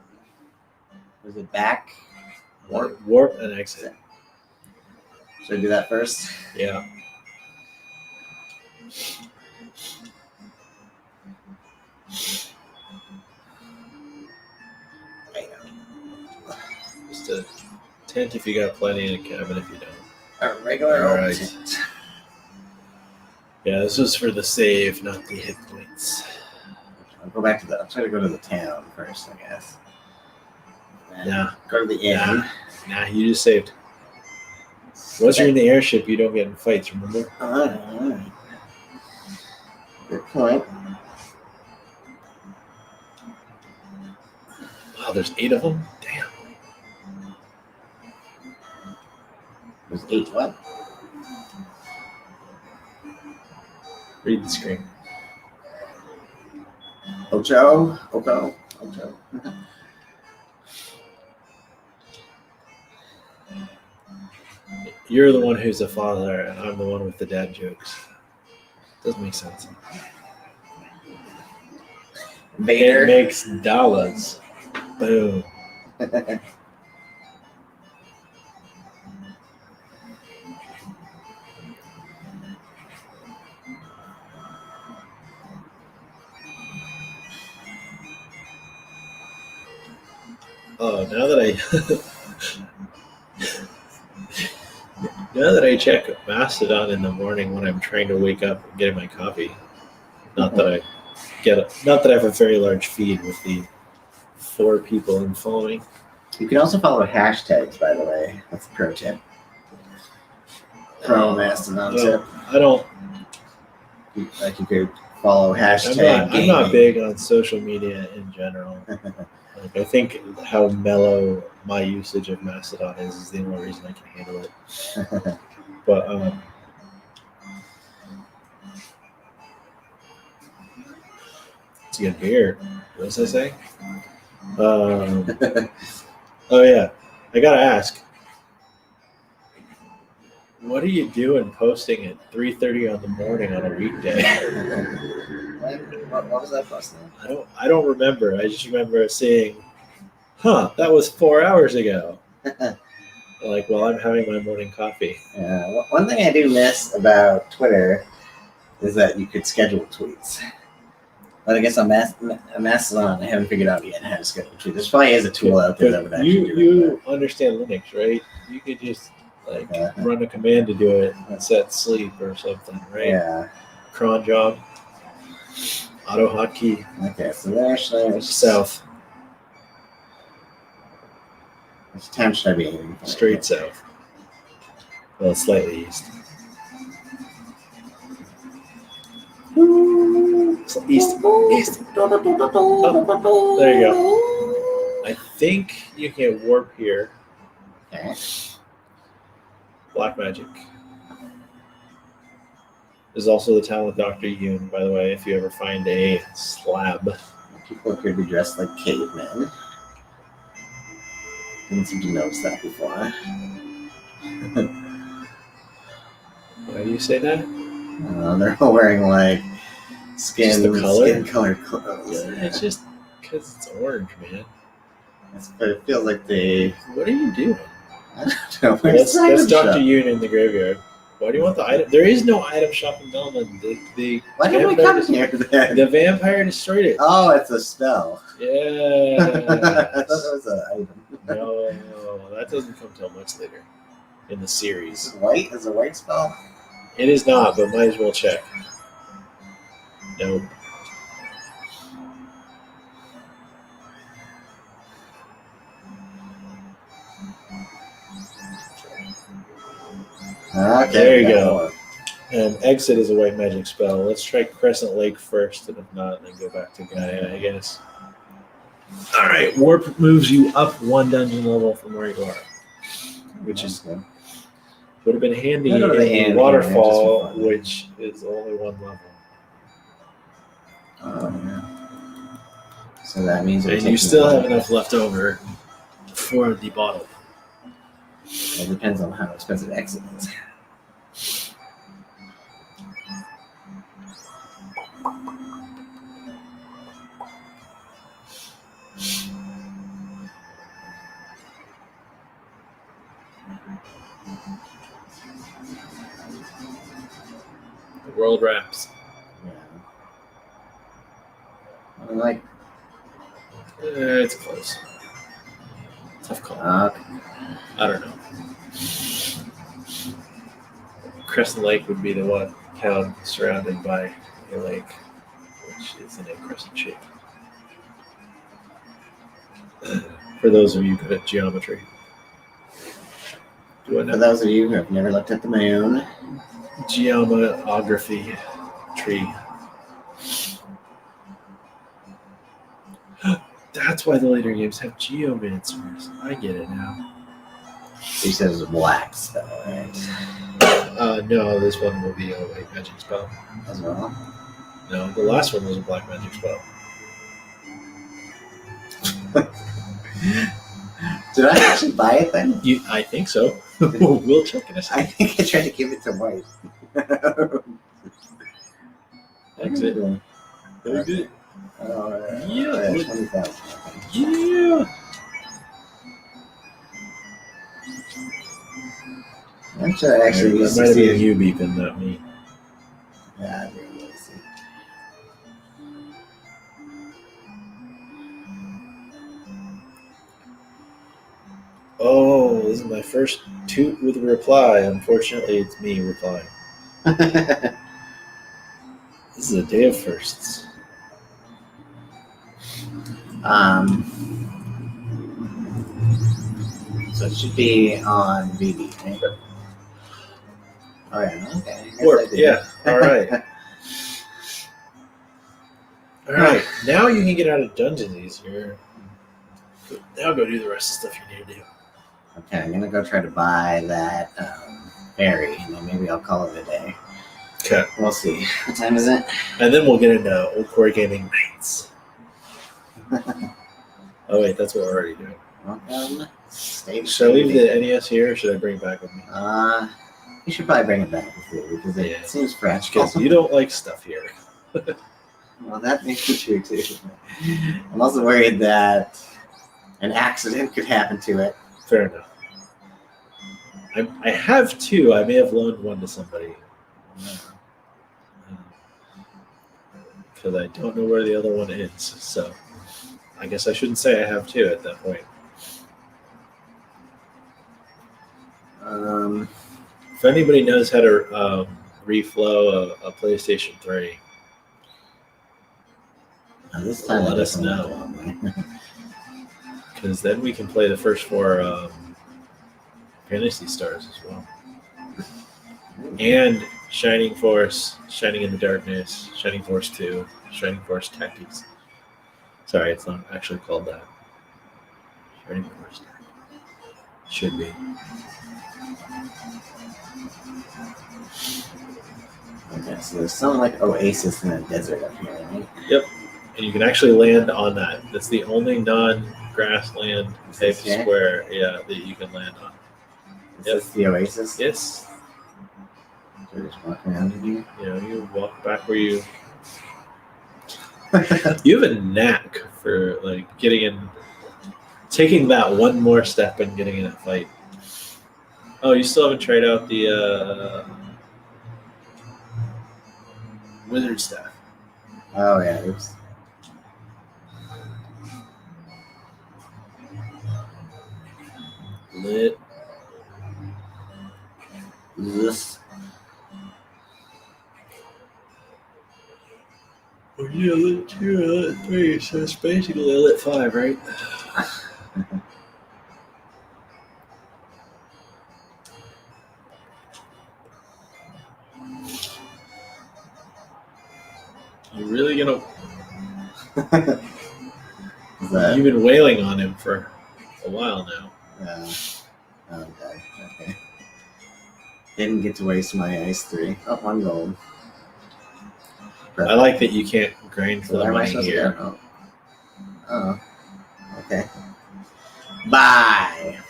was it back? Warp and exit. Should I do that first? Yeah. Just a tent if you got plenty, and a cabin if you don't. A regular old Alright. tent. Yeah, this was for the save, not the hit points. I'll go back to the. I'll try to go to the town first, I guess. And Nah. Go to the inn. Nah, you just saved. Once you're in the airship, you don't get in fights, remember? Alright. Good point. Wow, there's 8 of them? Damn. There's 8 what? Read the screen. Ocho. You're the one who's the father, and I'm the one with the dad jokes. Doesn't make sense. Vader. It makes dollars. Boom. Oh, now that I check Mastodon in the morning when I'm trying to wake up and get my coffee, not that I have a very large feed with the 4 people I'm following. You can also follow hashtags, by the way. That's a pro tip. Pro Mastodon tip. I don't. Like you could follow hashtag. I'm not big on social media in general. Like, I think how mellow my usage of Mastodon is the only reason I can handle it. But it's a good beer. What does that say? Oh yeah, I gotta ask. What are you doing posting at 3:30 in the morning on a weekday? What was that posting? I don't remember. I just remember seeing, that was 4 hours ago. Like, while I'm having my morning coffee. Yeah, one thing I do miss about Twitter is that you could schedule tweets. But I guess on Mastodon, I haven't figured out yet how to schedule tweets. There probably is a tool out there that would actually do it. You understand Linux, right? You could just run a command to do it and set sleep or something, right? Yeah. Cron job. Auto hotkey. Okay, so there's South. Which town should I be aiming for? Straight south. Well, slightly east. East. Oh, there you go. I think you can warp here. Okay. Black magic. There's also the town with Dr. Yoon, by the way, if you ever find a slab. People appear to be dressed like cavemen. Didn't seem to notice that before. Why do you say that? They're all wearing like skin colored clothes. Yeah, it's just because it's orange, man. But it feels like they. What are you doing? I don't know. That's Dr. Yoon in the graveyard. Why do you want the item? There is no item shop in Melman. The Why did we vampire come des- here then? The vampire destroyed it. Oh, it's a spell. I Yeah. thought it was an item. No, that doesn't come till much later in the Is series. it white? Is it a white spell? It is not, but might as well check. Nope. Okay, There you that go. one. And exit is a white magic spell. Let's try Crescent Lake first, and if not, then go back to Gaia, I guess. All right, warp moves you up one dungeon level from where you are, which is Okay. would have been handy Go in to the the inn here, waterfall, just for fun. which is only one level. Oh, yeah. So that means we're And you taking still one. have enough left over for the bottle. It depends on how expensive exit is. The world wraps. Yeah. I'm like, It's close. Tough call. okay. I don't know. Crescent Lake would be the one town surrounded by a lake, which is in a crescent shape. For those of you good at geometry. Do I For know? those of you who have never looked at the moon, Geomography tree. That's why the later games have geomancers. I get it now. he says a black spell, right? No, this one will be a white magic spell. As well. No, the last one was a black magic spell. Did I actually buy it then? I think so. We'll check in a I second. think I tried to give it to white. Exit. Very good. Yeah. 20,000. Yeah. I'm sure I actually That might have been you beeping, not me. Yeah, I didn't really see. Oh, this is my first toot with a reply. Unfortunately, it's me replying. This is a day of firsts. So it should be on VB, right? Oh yeah, okay. I guess Warp, I did. yeah. All right. All right. Now you can get out of dungeons easier. Now go do the rest of the stuff you need to do. Okay, I'm gonna go try to buy that berry, and then maybe I'll call it a day. Okay. We'll see. What time is it? And then we'll get into Old Quarry Gaming Nights. Oh, wait, that's what we're already doing. Welcome. Stay Should I leave the NES here or should I bring it back with me? You should probably bring it back with you because it Yeah. seems fresh. Because you don't like stuff here. Well, that makes me true too. I'm also worried that an accident could happen to it. Fair enough. I have two. I may have loaned one to somebody. Because I don't know where the other one is. So I guess I shouldn't say I have two at that point. If anybody knows how to reflow a PlayStation 3, This time Let I us definitely know. won't. because then we can play the first four Fantasy Stars as well. And Shining Force, Shining in the Darkness, Shining Force 2, Shining Force Tactics. Sorry, it's not actually called that. Shining Force Tactics. Should be. Okay, so there's something like Oasis in the desert up here, right? Yep. And you can actually land on that. That's the only non-grassland type Okay. square, that you can land on. Is Yep. this the Oasis? Yes. So just walk around in here. You walk back where you. You have a knack for like taking that one more step and getting in a fight. Oh, you still haven't tried out the Wizard staff. Oh yeah, oops. Lit. This. Well, yeah, lit 2, lit 3, so it's basically a lit 5, right? You're really gonna. Is that? You've been wailing on him for a while now. Okay. Didn't get to waste my ice 3. Oh, 1 gold. I like that you can't grind for So the where am I money supposed here. to go? Oh. Okay. Bye.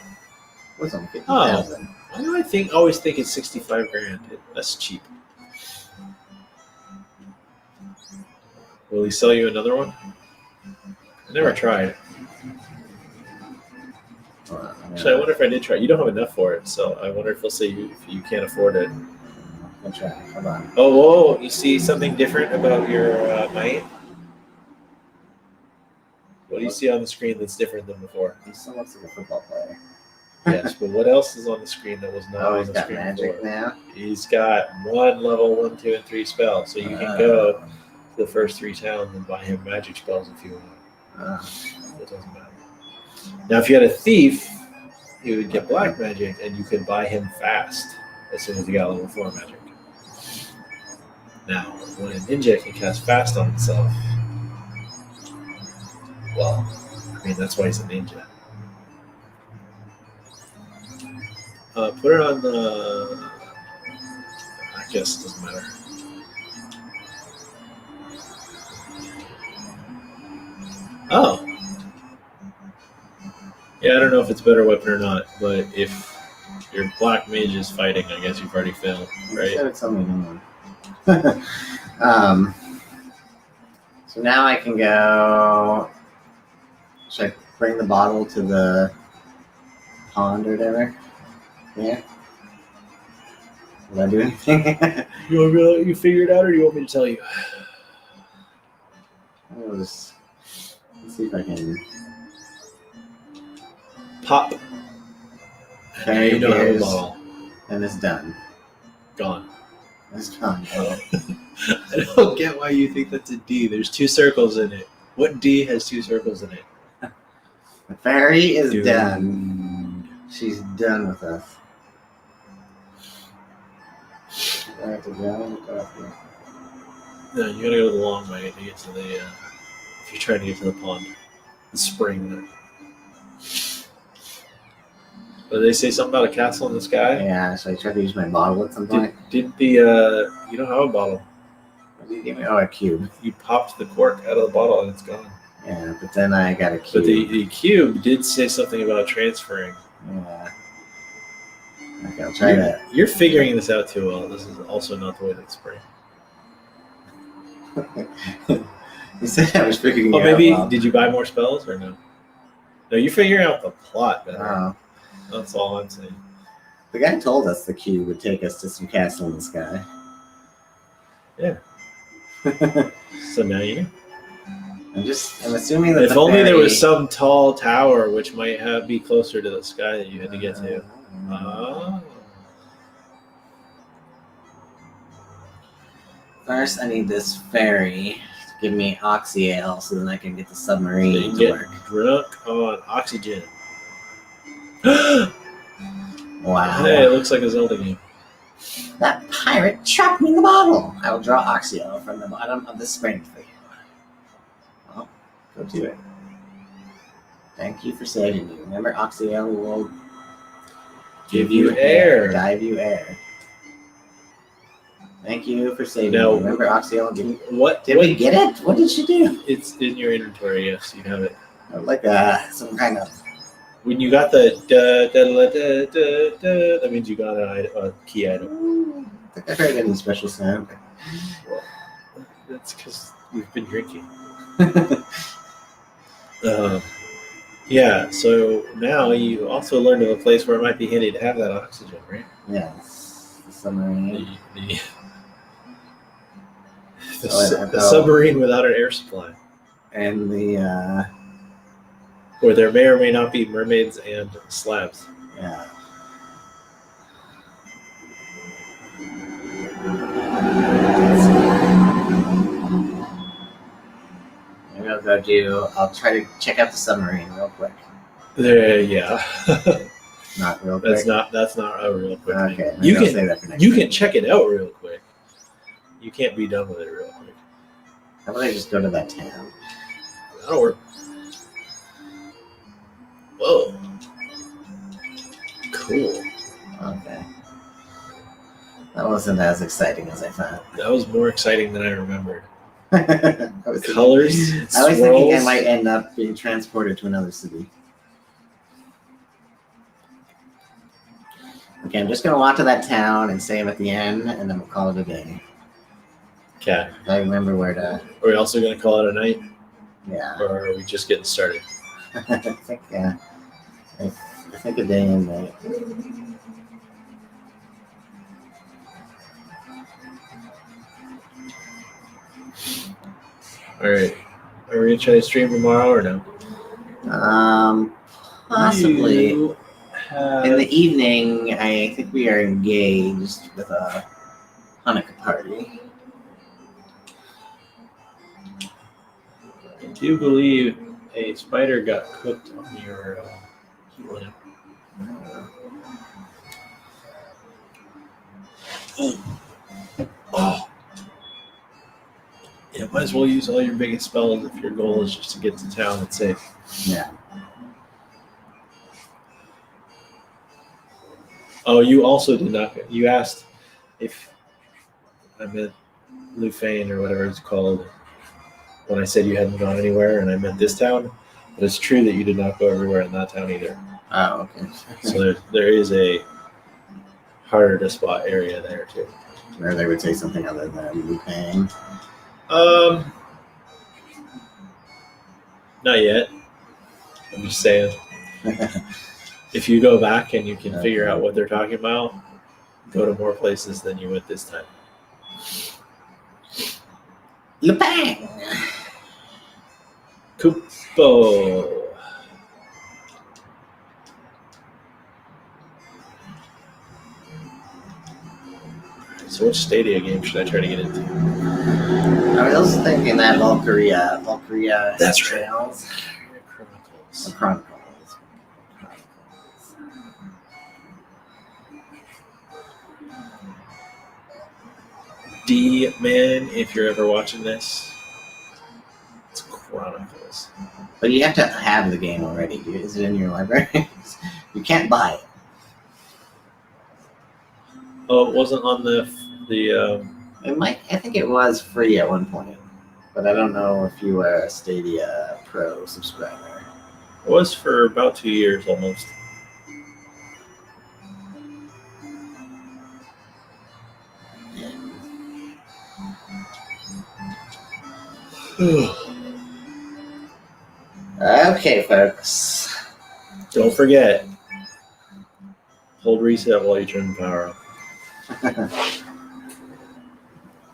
What's on 50,000? Why do I always think it's 65 grand? That's cheap. Will he sell you another one? I never tried. Actually, I wonder if I did try. You don't have enough for it, so I wonder if he'll say if you can't afford it. I'll try. Hold on. Oh, whoa! You see something different about your might? What do you see on the screen that's different than before? He still looks like a football player. Yes, but what else is on the screen that was not Oh, on he's the got screen magic before? now. He's got 1 level 1, 2, and 3 spells, so you can go to the first 3 towns and buy him magic spells if you want. It doesn't matter. Now, if you had a thief, he would get black magic, and you could buy him fast as soon as he got level 4 magic. Now, when a ninja can cast fast on himself, well, I mean, that's why he's a ninja. Put it on the... I guess it doesn't matter. Oh. Yeah, I don't know if it's better weapon or not, but if your black mage is fighting, I guess you've already failed, right? You said something. So now I can go. Should I bring the bottle to the pond or whatever? Yeah. Will I do anything? You want me to let you figure it out, or you want me to tell you? I'll just let's see if I can. Pop. There You don't have a goes. bottle. And it's done. Gone. It's done. Oh. I don't get why you think that's a D. There's 2 circles in it. What D has 2 circles in it? The fairy is Dude. done. She's done with us. Do I have to go? No, you gotta go the long way to get to the. If you're trying to get to the pond, the spring. Did they say something about a castle in the sky? Yeah, so I tried to use my bottle at some point. Did the you don't have a bottle? What did you give me? Oh, a cube. You popped the cork out of the bottle and it's gone. Yeah, but then I got a cube. But the cube did say something about transferring. Yeah. Okay, I'll try that. You're figuring this out too well. This is also not the way to spring. You said I was figuring it Oh, out. maybe well. did you buy more spells or no? No, you're figuring out the plot better. Oh. That's all I'm saying. The guy told us the cube would take us to some castle in the sky. Yeah. So now you know. I'm assuming that If the only there was fairy- some tall tower which might be closer to the sky that you had to get to. First, I need this fairy to give me oxyale so then I can get the So submarine you to get work. drunk on oxygen. Wow. Hey, it looks like a Zelda game. That pirate trapped me in the bottle. I will draw oxyale from the bottom of the spring for you. Well, go do it. Thank you for saving me. Remember, oxyale will Give you air. Dive you air. Thank you for saving Now, me. Remember, oxyale will give you... What? Did we get it? What did she do? It's in your inventory. Yes, you have it. Like some kind of... When you got the da, da, da, da, da, da, that means you got a key item. I think I heard any special sound. Well, that's because we've been drinking. Yeah, so now you also learned of a place where it might be handy to have that oxygen, right? Yes. The submarine. A submarine without an air supply, and the where there may or may not be mermaids and slabs. yeah. Maybe I'll go do. I'll try to check out the submarine real quick. There, yeah. Not real quick. That's not a real quick thing. Okay, You maybe I'll can save that for next you time. can check it out real quick. You can't be done with it real quick. How about I just go to that town? That'll work. Whoa. Cool. Okay. That wasn't as exciting as I thought. That was more exciting than I remembered. I was Colors. I was thinking I swirls. might end up being transported to another city. Okay, I'm just gonna walk to that town and save at the end, and then we'll call it a day. Okay. I remember where to. Are we also going to call it a night, Yeah. or are we just getting started? I think. I think a day and night. All right. Are we going to try to stream tomorrow or no? Possibly. You have- In the evening, I think we are engaged with a Hanukkah party. I do believe a spider got cooked on your heat lamp. Oh. Yeah, might as well use all your biggest spells if your goal is just to get to town and safe. Yeah. Oh, you also did not. You asked if I meant Lufane or whatever it's called when I said you hadn't gone anywhere, and I meant this town. But it's true that you did not go everywhere in that town either. Oh, okay. So there is a harder to spot area there too. Where they would say something other than Lupin. Not yet. I'm just saying. If you go back and you can figure out what they're talking about, go to more places than you went this time. Lupin! Kupo. So which Stadia game should I try to get into? I was also thinking that Valkyria That's Trails. Chronicles. Chronicles. D man, if you're ever watching this, it's Chronicles. But you have to have the game already. Is it in your library? You can't buy it. Oh, it wasn't on the It might. I think it was free at one point, but I don't know if you were a Stadia Pro subscriber. It was for about 2 years almost. Okay, folks. Don't forget, hold reset while you turn the power off.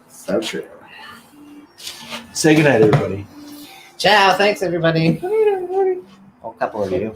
So true. Say goodnight, everybody. Ciao. Thanks, everybody. A couple of you.